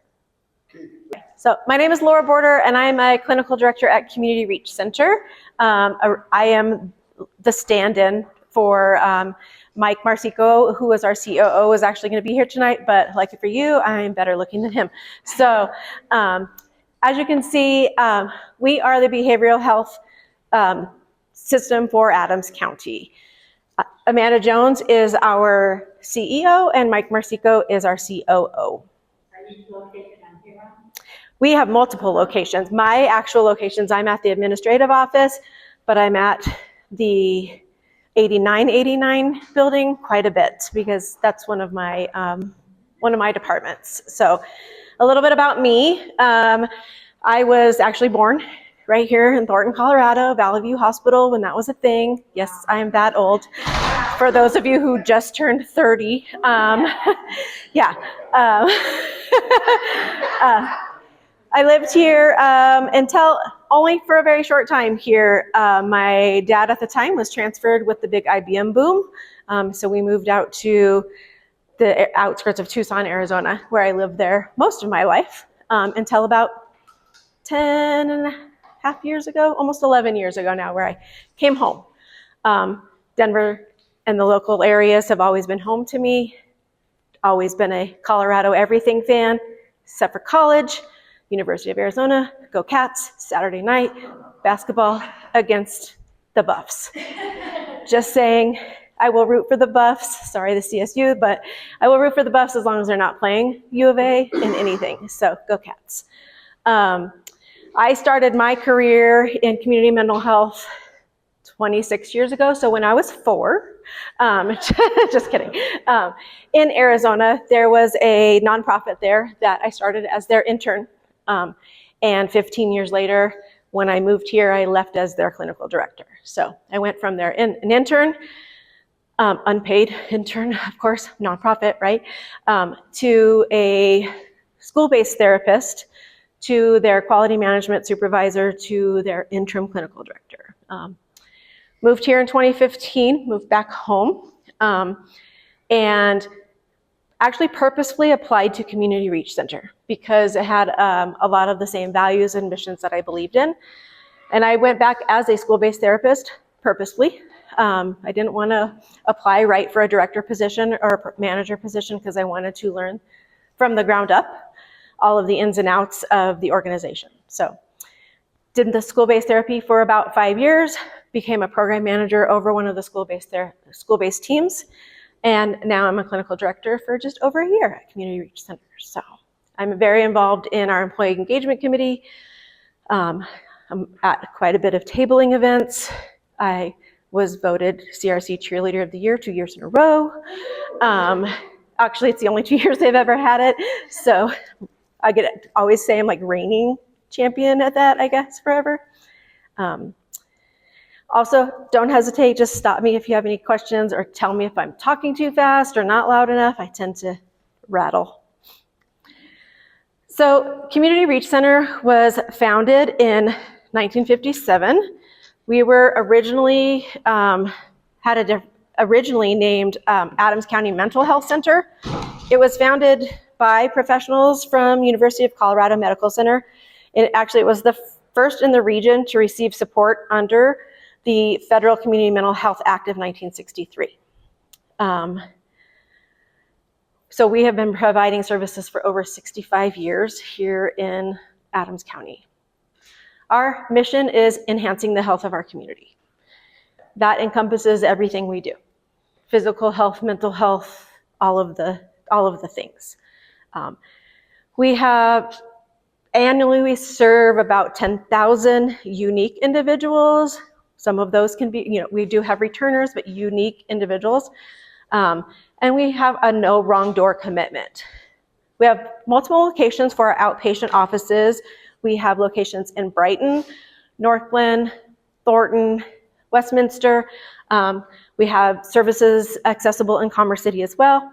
S3: So my name is Laura Border, and I'm a clinical director at Community Reach Center. I am the stand-in for Mike Marcico, who is our COO, is actually going to be here tonight, but lucky for you, I'm better looking than him. So as you can see, we are the behavioral health system for Adams County. Amanda Jones is our CEO, and Mike Marcico is our COO. We have multiple locations. My actual locations, I'm at the administrative office, but I'm at the 8989 building quite a bit because that's one of my departments. So a little bit about me. I was actually born right here in Thornton, Colorado, Valley View Hospital when that was a thing. Yes, I am that old. For those of you who just turned 30, yeah. I lived here until only for a very short time here. My dad at the time was transferred with the big IBM boom. So we moved out to the outskirts of Tucson, Arizona, where I lived there most of my life until about 10 and a half years ago, almost 11 years ago now, where I came home. Denver and the local areas have always been home to me. Always been a Colorado everything fan, except for college. University of Arizona, go Cats, Saturday night, basketball against the Buffs. Just saying, I will root for the Buffs, sorry the CSU, but I will root for the Buffs as long as they're not playing U of A in anything, so go Cats. I started my career in community mental health 26 years ago, so when I was 4, just kidding. In Arizona, there was a nonprofit there that I started as their intern. And 15 years later, when I moved here, I left as their clinical director. So I went from there, an intern, unpaid intern, of course, nonprofit, right, to a school-based therapist, to their quality management supervisor, to their interim clinical director. Moved here in 2015, moved back home, and actually purposefully applied to Community Reach Center because it had a lot of the same values and missions that I believed in. And I went back as a school-based therapist purposefully. I didn't want to apply right for a director position or a manager position because I wanted to learn from the ground up all of the ins and outs of the organization. So did the school-based therapy for about 5 years, became a program manager over one of the school-based teams, And now I'm a clinical director for just over a year at Community Reach Center. So I'm very involved in our employee engagement committee. I'm at quite a bit of tabling events. I was voted CRC Cheerleader of the Year 2 years in a row. Actually, it's the only 2 years they've ever had it. So I get to always say I'm like reigning champion at that, I guess, forever. Also, don't hesitate, just stop me if you have any questions or tell me if I'm talking too fast or not loud enough. I tend to rattle. So Community Reach Center was founded in 1957. We were originally originally named Adams County Mental Health Center. It was founded by professionals from University of Colorado Medical Center. It was the first in the region to receive support under the Federal Community Mental Health Act of 1963. So we have been providing services for over 65 years here in Adams County. Our mission is enhancing the health of our community. That encompasses everything we do. Physical health, mental health, all of the things. Annually we serve about 10,000 unique individuals. Some of those can be, we do have returners, but unique individuals. And we have a no wrong door commitment. We have multiple locations for our outpatient offices. We have locations in Brighton, Northland, Thornton, Westminster. We have services accessible in Commerce City as well.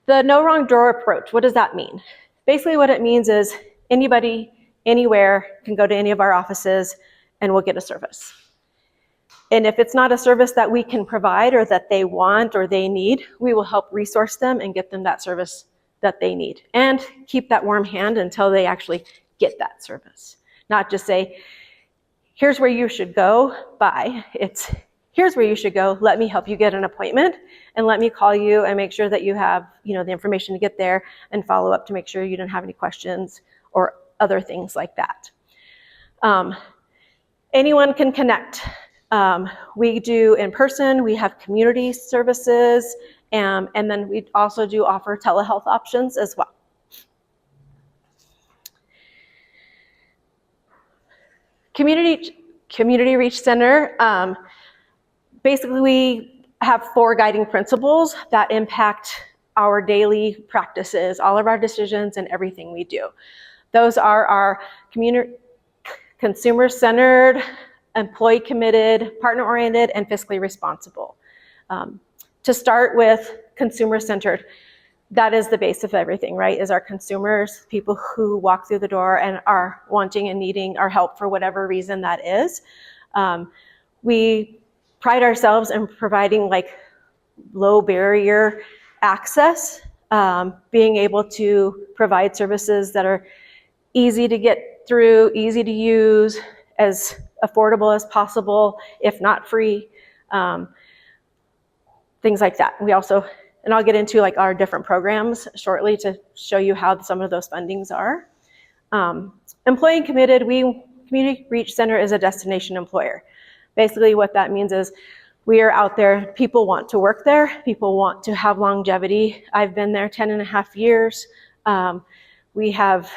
S3: The no wrong door approach, what does that mean? Basically what it means is anybody, anywhere can go to any of our offices and we'll get a service. And if it's not a service that we can provide or that they want or they need, we will help resource them and get them that service that they need. And keep that warm hand until they actually get that service. Not just say, here's where you should go, bye. It's, here's where you should go, let me help you get an appointment, and let me call you and make sure that you have the information to get there and follow up to make sure you don't have any questions or other things like that. Anyone can connect. We do in person, we have community services, and then we also do offer telehealth options as well. Community Reach Center, basically we have 4 guiding principles that impact our daily practices, all of our decisions and everything we do. Those are our consumer-centered, employee-committed, partner-oriented, and fiscally responsible. To start with consumer-centered, that is the base of everything, right? Is our consumers, people who walk through the door and are wanting and needing our help for whatever reason that is. We pride ourselves in providing low barrier access, being able to provide services that are easy to get through, easy to use, as affordable as possible, if not free, things like that. We also, and I'll get into our different programs shortly to show you how some of those fundings are. Employee committed, Community Reach Center is a destination employer. Basically what that means is we are out there, people want to work there, people want to have longevity. I've been there 10.5 years. We have,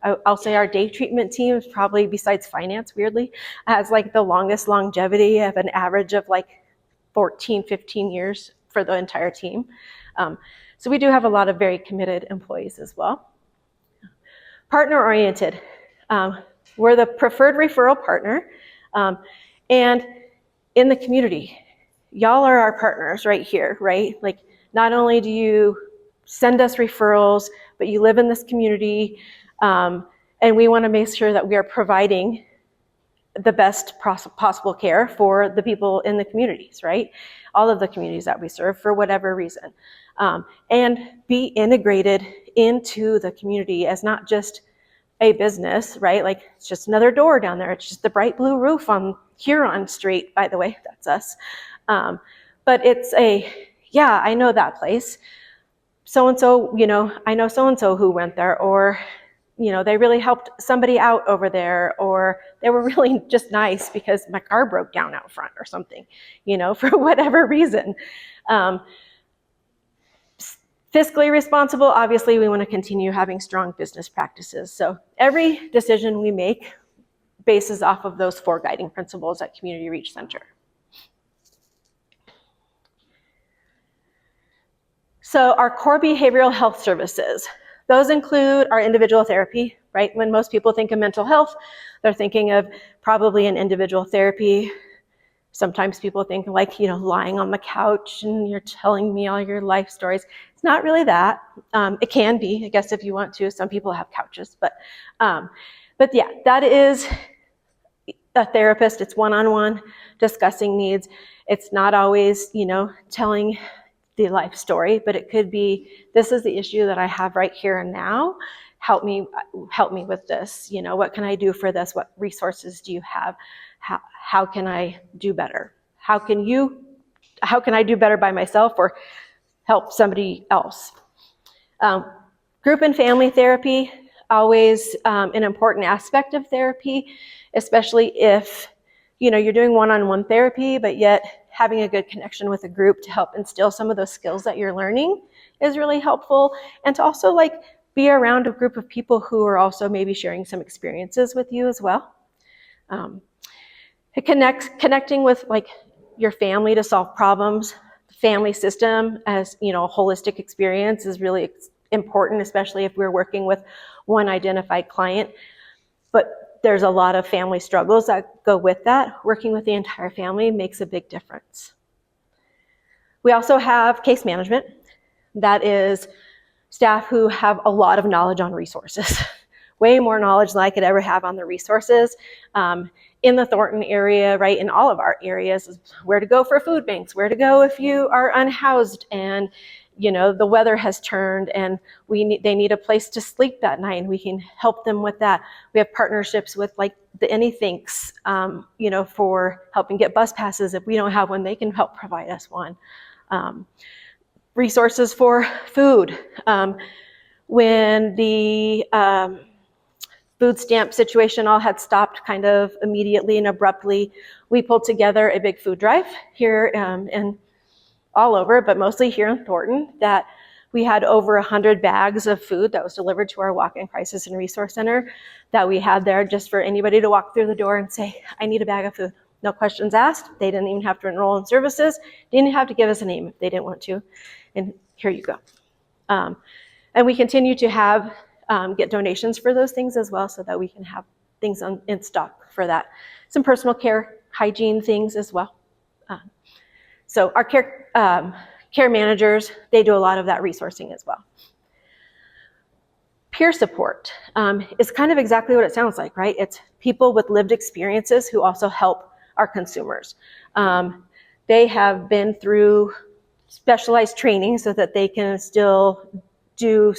S3: I'll say our day treatment team is probably, besides finance, weirdly, has the longest longevity of an average of 14, 15 years for the entire team. So we do have a lot of very committed employees as well. Partner-oriented. We're the preferred referral partner. And in the community, y'all are our partners right here, right? Not only do you send us referrals, but you live in this community, and we want to make sure that we are providing the best possible care for the people in the communities, right? All of the communities that we serve for whatever reason. And be integrated into the community as not just a business, right? It's just another door down there. It's just the bright blue roof on Huron Street, by the way, that's us. But it's yeah, I know that place. So-and-so, I know so-and-so who went there, or they really helped somebody out over there, or they were really just nice because my car broke down out front or something, for whatever reason. Fiscally responsible, obviously we want to continue having strong business practices. So every decision we make bases off of those 4 guiding principles at Community Reach Center. So our core behavioral health services, those include our individual therapy, right? When most people think of mental health, they're thinking of probably an individual therapy. Sometimes people think like, lying on the couch and you're telling me all your life stories. It's not really that. It can be, I guess, if you want to. Some people have couches, but yeah, that is a therapist. It's one-on-one discussing needs. It's not always, telling the life story, but it could be, this is the issue that I have right here and now. Help me with this. What can I do for this? What resources do you have? How can I do better? How can I do better by myself or help somebody else? Group and family therapy, always an important aspect of therapy, especially if you're doing one-on-one therapy, but yet having a good connection with a group to help instill some of those skills that you're learning is really helpful. And to also be around a group of people who are also maybe sharing some experiences with you as well. Connecting with your family to solve problems. The family system as a holistic experience is really important, especially if we're working with one identified client. But there's a lot of family struggles that go with that. Working with the entire family makes a big difference. We also have case management. That is staff who have a lot of knowledge on resources, way more knowledge than I could ever have on the resources. In the Thornton area, right, in all of our areas, where to go for food banks, where to go if you are unhoused and the weather has turned and they need a place to sleep that night, and we can help them with that. We have partnerships with the Anythinks, for helping get bus passes. If we don't have one, they can help provide us one. Resources for food. When the food stamp situation all had stopped kind of immediately and abruptly, we pulled together a big food drive here and all over, but mostly here in Thornton, that we had over 100 bags of food that was delivered to our walk-in crisis and resource center that we had there just for anybody to walk through the door and say, I need a bag of food. No questions asked. They didn't even have to enroll in services. They didn't have to give us a name if they didn't want to. And here you go. And we continue to have get donations for those things as well, so that we can have things in stock for that. Some personal care, hygiene things as well. So our care managers, they do a lot of that resourcing as well. Peer support is kind of exactly what it sounds like, right? It's people with lived experiences who also help our consumers. They have been through specialized training so that they can still do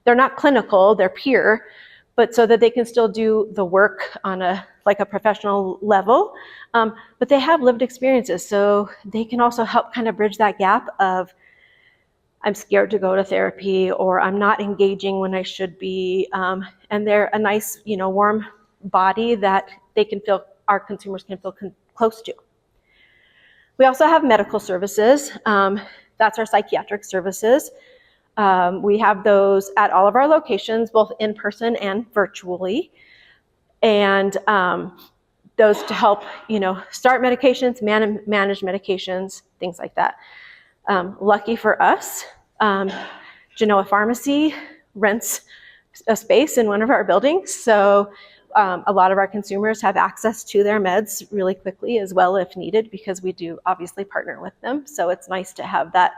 S3: they're not clinical, they're peer, but so that they can still do the work on a professional level. But they have lived experiences, so they can also help kind of bridge that gap of, I'm scared to go to therapy, or I'm not engaging when I should be. And they're a nice, warm body that our consumers can feel close to. We also have medical services. That's our psychiatric services. We have those at all of our locations, both in person and virtually. And those to help, start medications, manage medications, things like that. Lucky for us, Genoa Pharmacy rents a space in one of our buildings. So a lot of our consumers have access to their meds really quickly as well if needed, because we do obviously partner with them. So it's nice to have that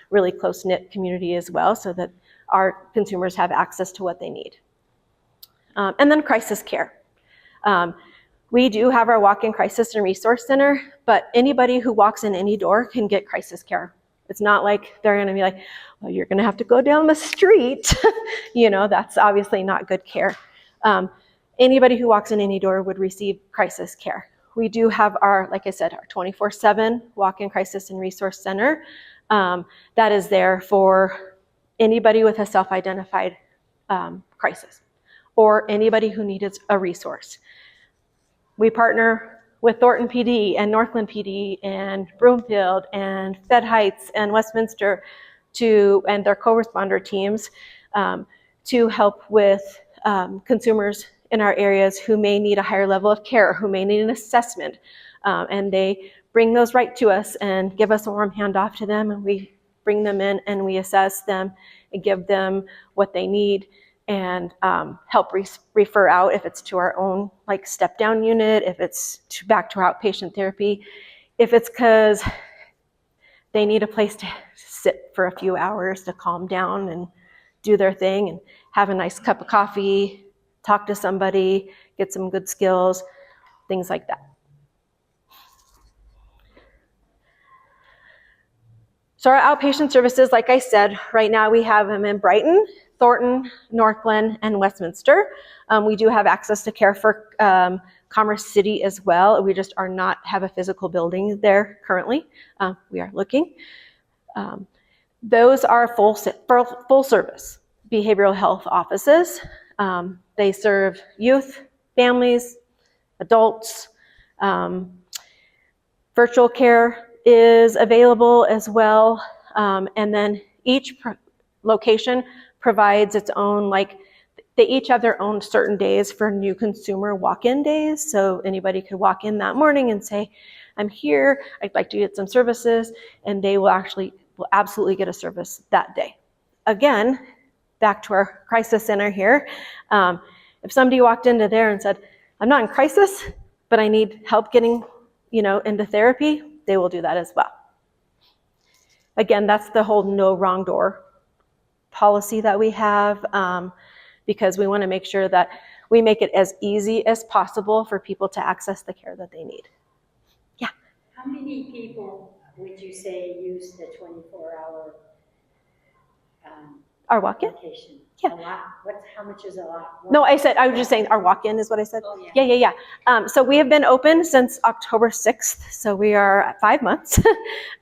S3: really close-knit community as well, so that our consumers have access to what they need. And then crisis care. We do have our walk-in crisis and resource center, but anybody who walks in any door can get crisis care. It's not like they're gonna be like, well, you're gonna have to go down the street. That's obviously not good care. Anybody who walks in any door would receive crisis care. We do have like I said, our 24/7 walk-in crisis and resource center. That is there for anybody with a self-identified crisis or anybody who needs a resource. We partner with Thornton PD and Northland PD and Broomfield and Fed Heights and Westminster and their co-responder teams to help with consumers in our areas who may need a higher level of care, who may need an assessment. And they bring those right to us and give us a warm handoff to them, and we bring them in and we assess them and give them what they need and help refer out if it's to our own like step down unit, if it's back to our outpatient therapy, if it's because they need a place to sit for a few hours to calm down and do their thing and have a nice cup of coffee, talk to somebody, get some good skills, things like that. So our outpatient services, like I said, right now we have them in Brighton, Thornton, Northland, and Westminster. We do have access to care for Commerce City as well. We just are not have a physical building there currently. We are looking. Those are full service behavioral health offices. They serve youth, families, adults. Virtual care is available as well. And then each location provides its own, they each have their own certain days for new consumer walk-in days. So anybody could walk in that morning and say, I'm here, I'd like to get some services, and they will absolutely get a service that day. Again, back to our crisis center here. If somebody walked into there and said, I'm not in crisis, but I need help getting, into therapy, they will do that as well. Again, that's the whole no wrong door policy that we have, because we want to make sure that we make it as easy as possible for people to access the care that they need. Yeah.
S4: How many people would you say use the 24-hour
S3: Our walk-in?
S4: location?
S3: Yeah.
S4: A lot. How much is a lot?
S3: No, I was just saying our walk-in is what I said.
S4: Oh,
S3: Yeah. So we have been open since October 6th. So we are at 5 months.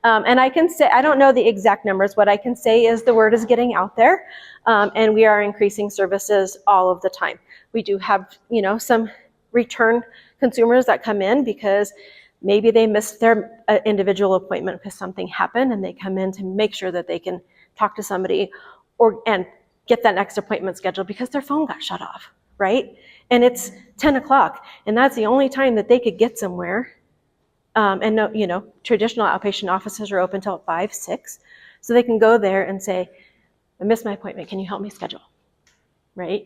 S3: And I can say, I don't know the exact numbers. What I can say is the word is getting out there. And we are increasing services all of the time. We do have, some return consumers that come in because maybe they missed their individual appointment because something happened, and they come in to make sure that they can talk to somebody and get that next appointment scheduled because their phone got shut off, right? And it's 10 o'clock, and that's the only time that they could get somewhere. And no, traditional outpatient offices are open till 5, 6, so they can go there and say, I missed my appointment, can you help me schedule, right?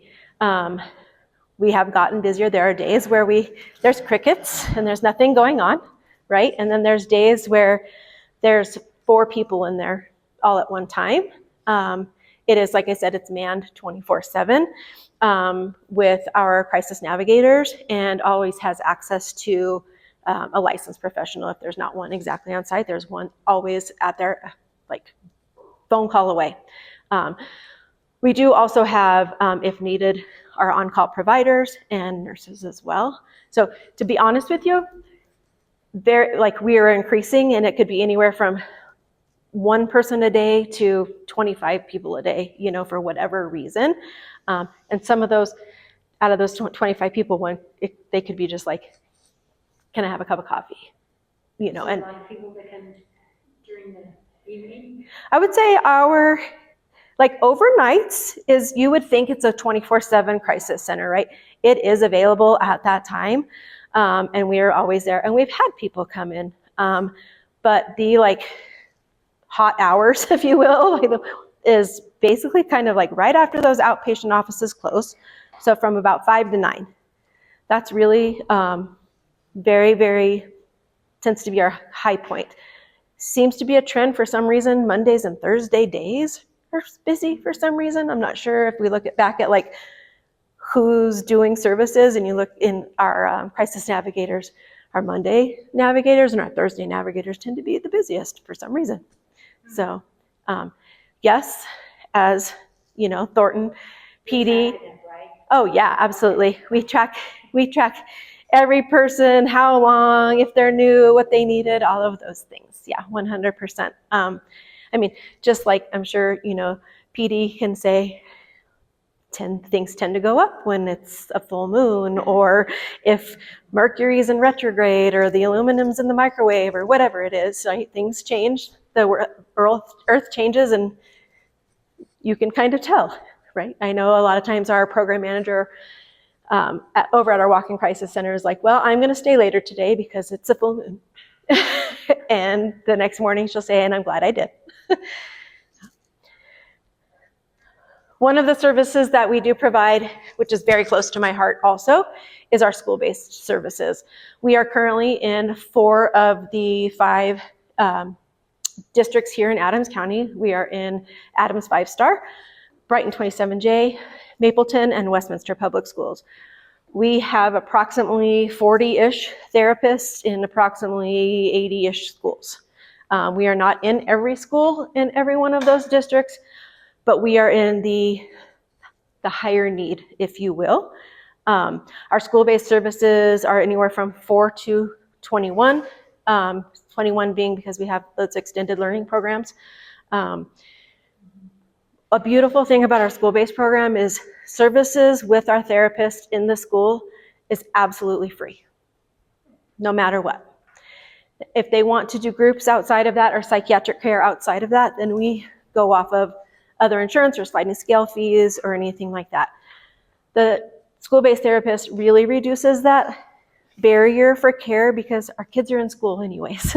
S3: We have gotten busier. There are days where there's crickets and there's nothing going on, right? And then there's days where there's 4 people in there all at one time. It is, like I said, it's manned 24/7 with our crisis navigators, and always has access to a licensed professional. If there's not one exactly on site, there's one always at their phone call away. We do also have, if needed, our on-call providers and nurses as well. So to be honest with you, we are increasing, and it could be anywhere from 1 person a day to 25 people a day, for whatever reason. And some of those, out of those 25 people, they could be just like, can I have a cup of coffee?
S4: So
S3: And
S4: a lot of people that come during the evening?
S3: I would say our, overnights is, you would think it's a 24/7 crisis center, right? It is available at that time. And we are always there. And we've had people come in. But the hot hours, if you will, is basically kind of right after those outpatient offices close. So from about 5 to 9. That's really very, very, tends to be our high point. Seems to be a trend for some reason. Mondays and Thursday days are busy for some reason. I'm not sure if we look back at who's doing services, and you look in our crisis navigators, our Monday navigators and our Thursday navigators tend to be the busiest for some reason. So, yes, as Thornton PD.
S4: Right?
S3: Oh yeah, absolutely. We track every person, how long, if they're new, what they needed, all of those things. Yeah, 100%. Just like I'm sure, PD can say things tend to go up when it's a full moon, or if Mercury's in retrograde, or the aluminum's in the microwave, or whatever it is, right? Things change, the earth changes, and you can kind of tell, right? I know a lot of times our program manager over at our walk-in crisis center is like, well, I'm going to stay later today because it's a full moon. And the next morning she'll say, and I'm glad I did. One of the services that we do provide, which is very close to my heart also, is our school-based services. We are currently in 4 of the 5 districts here in Adams County. We are in Adams 5-star, Brighton 27J, Mapleton, and Westminster Public Schools. We have approximately 40-ish therapists in approximately 80-ish schools. We are not in every school in every one of those districts, but we are in the higher need, if you will. Our school-based services are anywhere from 4 to 21, 21 being because we have those extended learning programs. A beautiful thing about our school-based program is services with our therapist in the school is absolutely free, no matter what. If they want to do groups outside of that or psychiatric care outside of that, then we go off of other insurance or sliding scale fees or anything like that. The school-based therapist really reduces that barrier for care because our kids are in school anyways.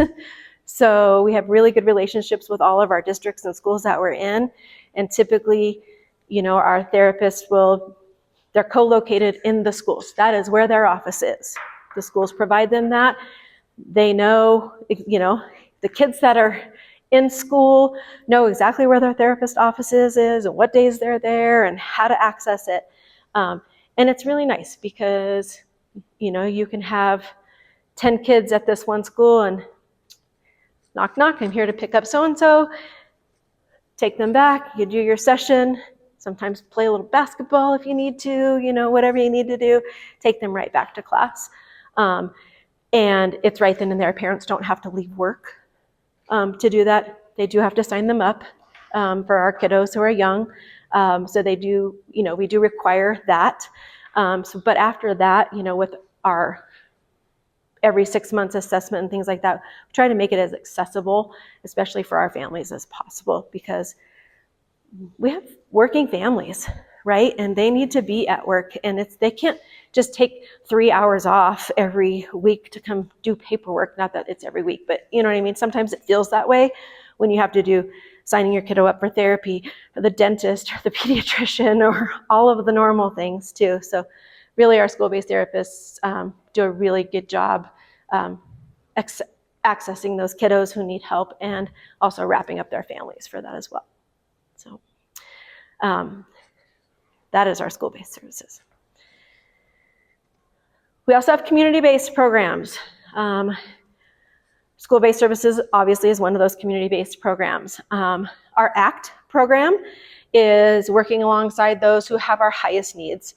S3: So we have really good relationships with all of our districts and schools that we're in. And typically, our therapists they're co-located in the schools. That is where their office is. The schools provide them that. They know, the kids that are in school know exactly where their therapist office is and what days they're there and how to access it. And it's really nice because, you can have 10 kids at this one school and knock, knock, I'm here to pick up so-and-so, take them back, you do your session, sometimes play a little basketball if you need to, whatever you need to do, take them right back to class. And it's right then and there. Parents don't have to leave work to do that. They do have to sign them up for our kiddos who are young. So they do, we do require that. But after that, with our every 6 months assessment and things like that, we try to make it as accessible, especially for our families, as possible, because we have working families, right? And they need to be at work, and they can't just take 3 hours off every week to come do paperwork. Not that it's every week, but you know what I mean? Sometimes it feels that way when you have to do signing your kiddo up for therapy, or the dentist, or the pediatrician, or all of the normal things too. So really our school-based therapists do a really good job accessing those kiddos who need help and also wrapping up their families for that as well. So that is our school-based services. We also have community-based programs. School-based services obviously is one of those community-based programs. Our ACT program is working alongside those who have our highest needs.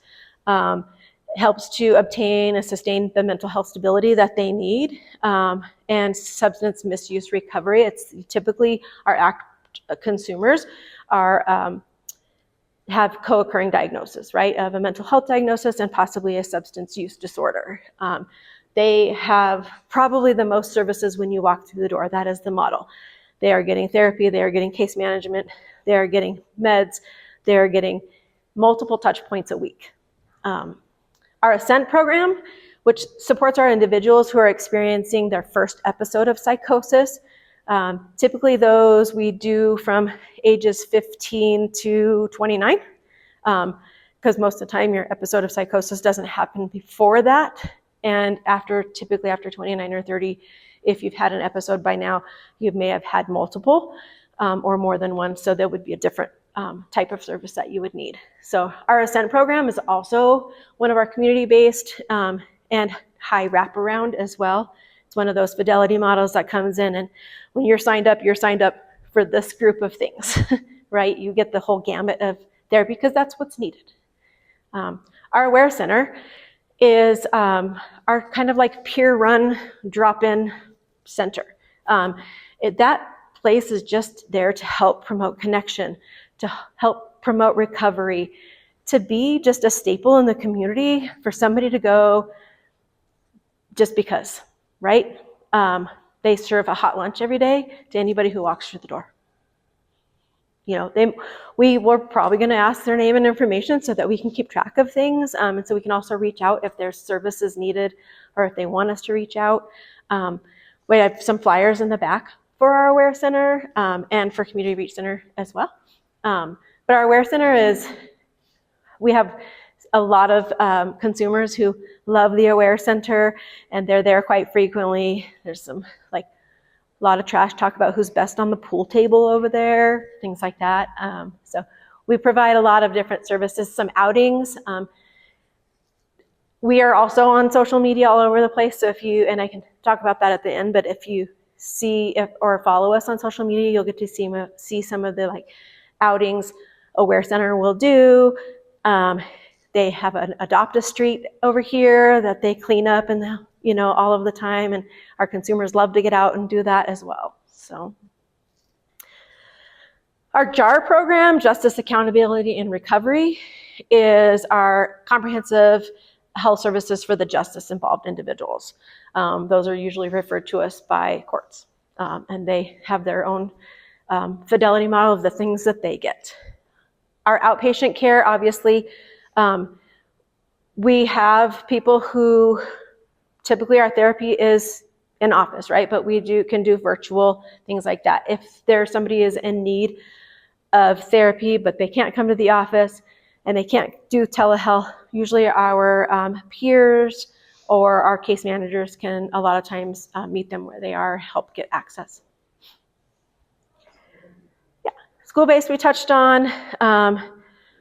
S3: Helps to obtain and sustain the mental health stability that they need, and substance misuse recovery. It's typically our ACT consumers have co-occurring diagnosis, right, of a mental health diagnosis and possibly a substance use disorder. They have probably the most services when you walk through the door. That is the model. They are getting therapy, they are getting case management, they are getting meds, they are getting multiple touch points a week. Our Ascent program, which supports our individuals who are experiencing their first episode of psychosis. Typically those we do from ages 15 to 29, because most of the time your episode of psychosis doesn't happen before that. And typically after 29 or 30, if you've had an episode by now, you may have had multiple or more than one, so there would be a different type of service that you would need. So our Ascent program is also one of our community-based and high wraparound as well. It's one of those fidelity models that comes in, and when you're signed up for this group of things, right? You get the whole gamut of therapy because that's what's needed. Our Aware Center is our kind of like peer-run drop-in center. That place is just there to help promote connection, to help promote recovery, to be just a staple in the community for somebody to go just because, right? They serve a hot lunch every day to anybody who walks through the door. You know, we're probably going to ask their name and information so that we can keep track of things, and so we can also reach out if there's services needed or if they want us to reach out. We have some flyers in the back for our Aware Center and for Community Reach Center as well. But our Aware Center we have a lot of consumers who love the Aware Center, and they're there quite frequently. There's some a lot of trash talk about who's best on the pool table over there, things like that. So we provide a lot of different services, some outings. We are also on social media all over the place. So and I can talk about that at the end, but if you see or follow us on social media, you'll get to see some of the outings Aware Center will do. They have an Adopt a Street over here that they clean up and all of the time, and our consumers love to get out and do that as well. So our JAR program, Justice, Accountability, and Recovery, is our comprehensive health services for the justice-involved individuals. Those are usually referred to us by courts, and they have their own fidelity model of the things that they get. Our outpatient care, obviously, we have people who typically our therapy is in office, right? But we can do virtual things like that. If somebody is in need of therapy, but they can't come to the office and they can't do telehealth, usually our peers or our case managers can a lot of times meet them where they are, help get access. Yeah, school-based we touched on.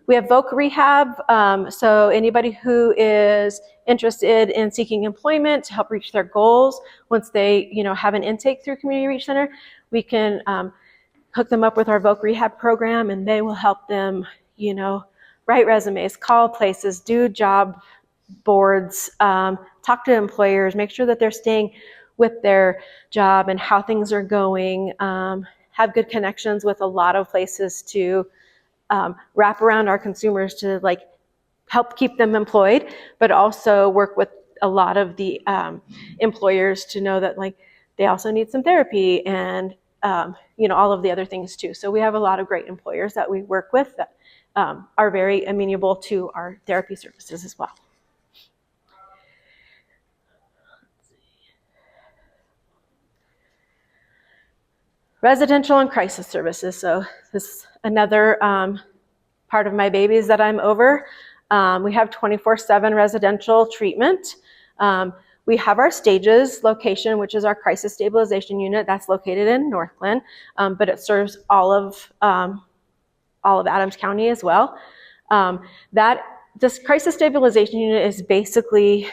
S3: We have voc rehab, so anybody who is interested in seeking employment to help reach their goals, once they have an intake through Community Reach Center, we can hook them up with our voc rehab program, and they will help them write resumes, call places, do job boards, talk to employers, make sure that they're staying with their job and how things are going, have good connections with a lot of places to wrap around our consumers to help keep them employed, but also work with a lot of the employers to know that they also need some therapy and all of the other things too. So we have a lot of great employers that we work with that are very amenable to our therapy services as well. Residential and crisis services. So this is another part of my babies that I'm over. We have 24/7 residential treatment. We have our Stages location, which is our crisis stabilization unit. That's located in Northland, but it serves all of Adams County as well. This crisis stabilization unit is basically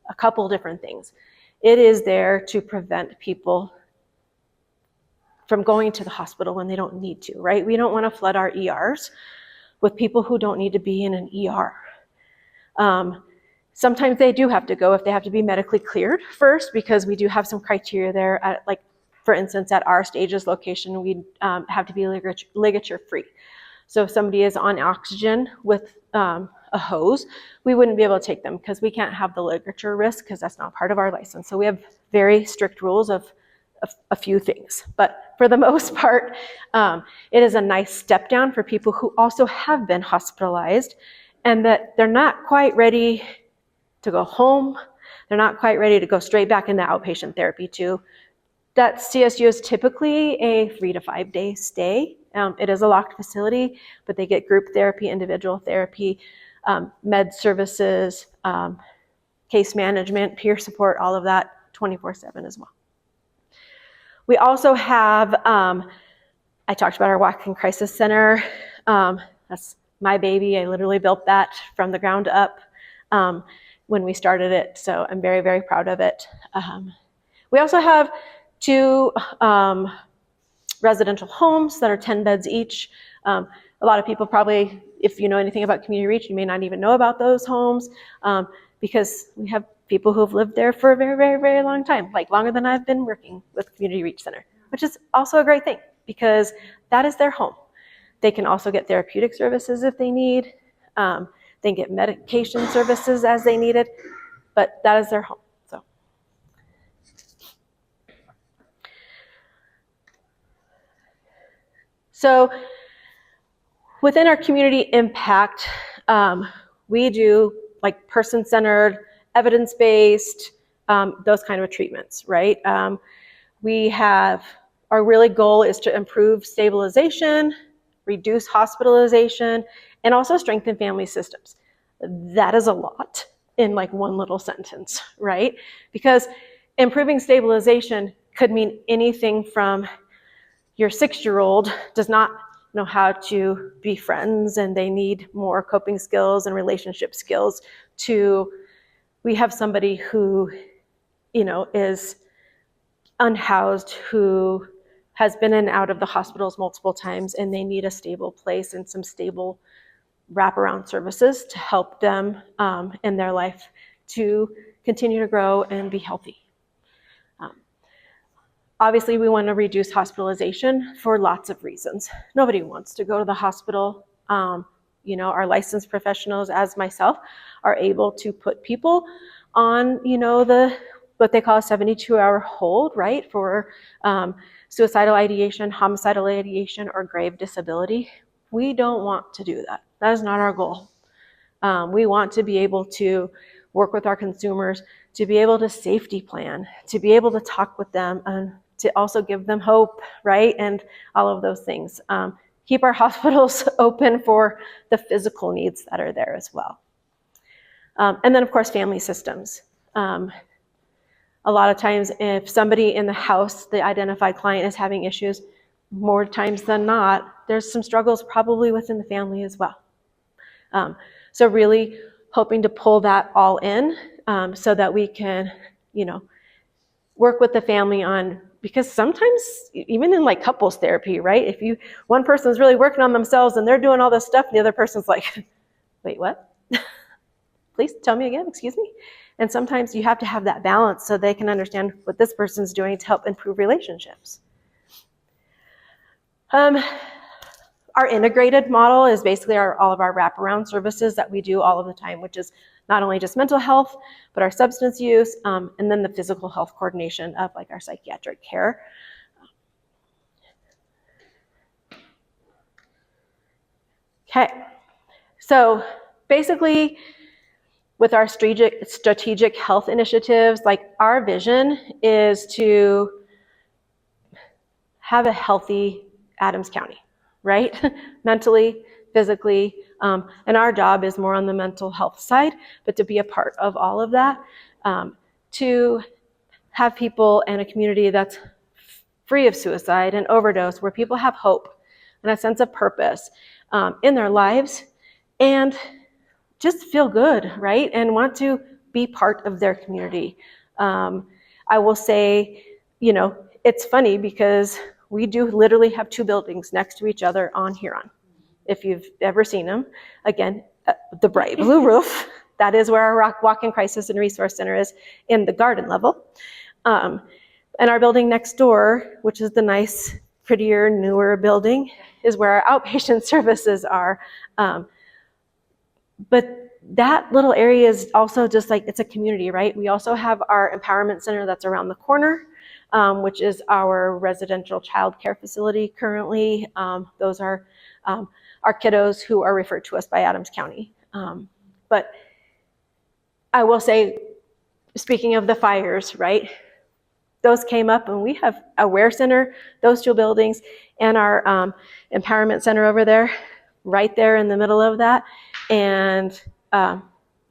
S3: a couple different things. It is there to prevent people from going to the hospital when they don't need to, right? We don't want to flood our ERs with people who don't need to be in an ER. Sometimes they do have to go if they have to be medically cleared first, because we do have some criteria there. For instance, at our Stages location, we have to be ligature free. So if somebody is on oxygen with a hose, we wouldn't be able to take them because we can't have the ligature risk because that's not part of our license. So we have very strict rules of a few things, but for the most part, it is a nice step down for people who also have been hospitalized and that they're not quite ready to go home. They're not quite ready to go straight back into outpatient therapy too. That CSU is typically a 3 to 5 day stay. It is a locked facility, but they get group therapy, individual therapy, med services, case management, peer support, all of that 24/7 as well. We also have, I talked about our walk-in crisis center. That's my baby. I literally built that from the ground up when we started it. So I'm very, very proud of it. We also have 2 residential homes that are 10 beds each. A lot of people probably, if you know anything about Community Reach, you may not even know about those homes because we have people who have lived there for a very, very, very long time, longer than I've been working with Community Reach Center, which is also a great thing because that is their home. They can also get therapeutic services if they need. They can get medication services as they need it, but that is their home. So within our community impact, we do like person-centered, evidence-based, those kind of treatments, right? We have, our really goal is to improve stabilization, reduce hospitalization, and also strengthen family systems. That is a lot in like one little sentence, right? Because improving stabilization could mean anything from your 6-year-old does not know how to be friends and they need more coping skills and relationship skills, to we have somebody who, is unhoused, who has been in and out of the hospitals multiple times, and they need a stable place and some stable wraparound services to help them in their life to continue to grow and be healthy. Obviously, we want to reduce hospitalization for lots of reasons. Nobody wants to go to the hospital. Our licensed professionals, as myself, are able to put people on, what they call a 72-hour hold, right, for suicidal ideation, homicidal ideation, or grave disability. We don't want to do that. That is not our goal. We want to be able to work with our consumers, to be able to safety plan, to be able to talk with them, and to also give them hope, right? And all of those things. Keep our hospitals open for the physical needs that are there as well. And then, of course, family systems. A lot of times, if somebody in the house, the identified client, is having issues, more times than not, there's some struggles probably within the family as well. So really hoping to pull that all in so that we can, work with the family on, because sometimes even in like couples therapy, right? If one person's really working on themselves and they're doing all this stuff, and the other person's like, wait, what? Please tell me again, excuse me. And sometimes you have to have that balance so they can understand what this person's doing to help improve relationships. Our integrated model is basically all of our wraparound services that we do all of the time, which is not only just mental health, but our substance use, and then the physical health coordination of like our psychiatric care. Okay, so basically with our strategic health initiatives, like our vision is to have a healthy Adams County, right? Mentally, physically, and our job is more on the mental health side, but to be a part of all of that, to have people in a community that's free of suicide and overdose, where people have hope and a sense of purpose in their lives, and just feel good, right? And want to be part of their community. I will say, it's funny because we do literally have 2 buildings next to each other on Huron. If you've ever seen them, again, the bright blue roof, that is where our walk-in crisis and resource center is, in the garden level. And our building next door, which is the nice, prettier, newer building, is where our outpatient services are. But that little area is also just like, it's a community, right? We also have our empowerment center that's around the corner, which is our residential child care facility currently. Those are our kiddos who are referred to us by Adams County. But I will say, speaking of the fires, right? Those came up, and we have a Aware Center, those 2 buildings, and our empowerment center over there, right there in the middle of that, and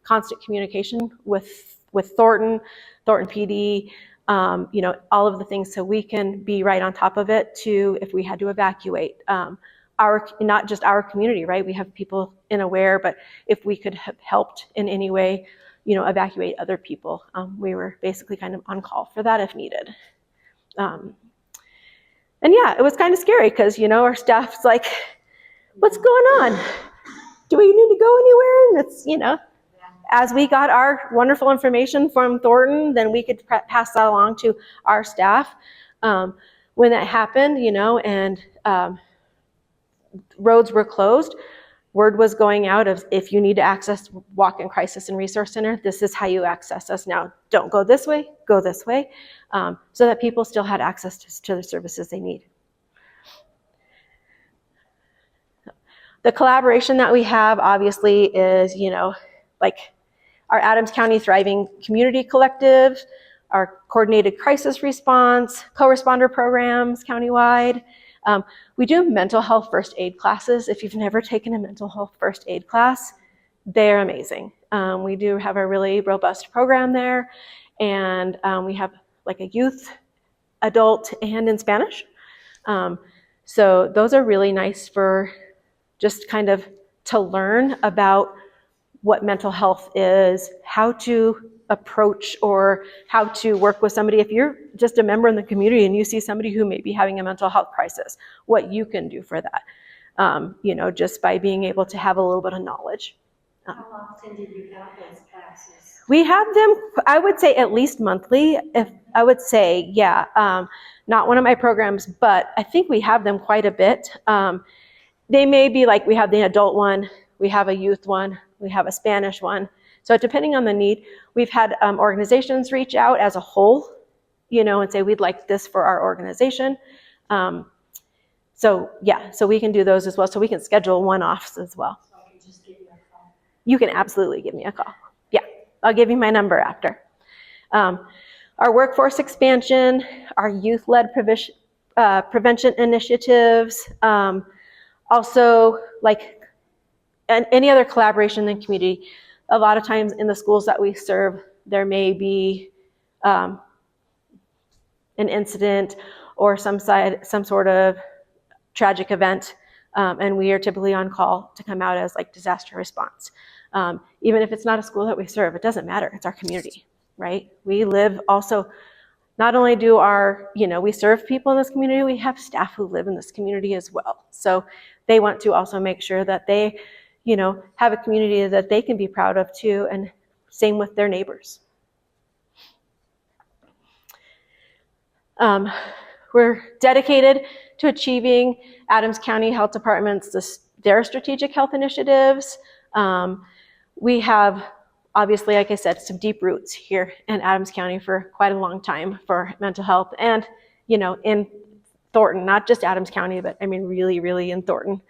S3: constant communication with Thornton PD, all of the things, so we can be right on top of it to, if we had to evacuate. Not just our community, right? We have people in Aware, but if we could have helped in any way, evacuate other people, we were basically kind of on call for that if needed. And yeah, it was kind of scary because, our staff's like, what's going on? Do we need to go anywhere? And it's, as we got our wonderful information from Thornton, then we could pass that along to our staff. When that happened, and roads were closed, word was going out of, if you need to access Walk-in Crisis and Resource Center, this is how you access us now. Don't go this way, go this way, so that people still had access to the services they need. The collaboration that we have obviously is, like our Adams County Thriving Community Collective, our coordinated crisis response, co-responder programs countywide. We do mental health first aid classes. If you've never taken a mental health first aid class, they're amazing. We do have a really robust program there, and we have like a youth, adult, and in Spanish. So those are really nice for just kind of to learn about what mental health is, how to approach or how to work with somebody. If you're just a member in the community and you see somebody who may be having a mental health crisis, what you can do for that, just by being able to have a little bit of knowledge.
S4: How often did you have those classes?
S3: We have them, I would say at least monthly. Not one of my programs, but I think we have them quite a bit. They may be like, we have the adult one, we have a youth one, we have a Spanish one. So depending on the need, we've had organizations reach out as a whole, and say, we'd like this for our organization. So we can do those as well. So we can schedule one-offs as well.
S4: So I can just give you a call.
S3: You can absolutely give me a call. Yeah, I'll give you my number after. Our workforce expansion, our youth-led prevention initiatives, also like any other collaboration in the community. A lot of times in the schools that we serve, there may be an incident or some sort of tragic event, and we are typically on call to come out as like disaster response. Even if it's not a school that we serve, it doesn't matter. It's our community, right? We live also, not only do we serve people in this community, we have staff who live in this community as well. So they want to also make sure that they, have a community that they can be proud of too, and same with their neighbors. We're dedicated to achieving Adams County Health Department's, their strategic health initiatives. We have, obviously, like I said, some deep roots here in Adams County for quite a long time for mental health, and, in Thornton, not just Adams County, but I mean, really, really in Thornton.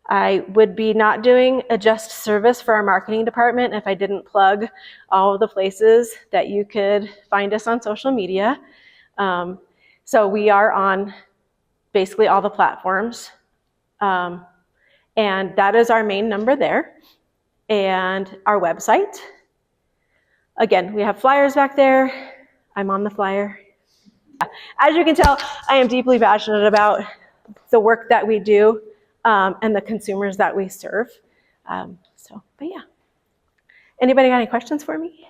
S3: I would be not doing a just service for our marketing department if I didn't plug all of the places that you could find us on social media. So we are on basically all the platforms. And that is our main number there. And our website. Again, we have flyers back there. I'm on the flyer. As you can tell, I am deeply passionate about the work that we do and the consumers that we serve. But yeah. Anybody got any questions for me?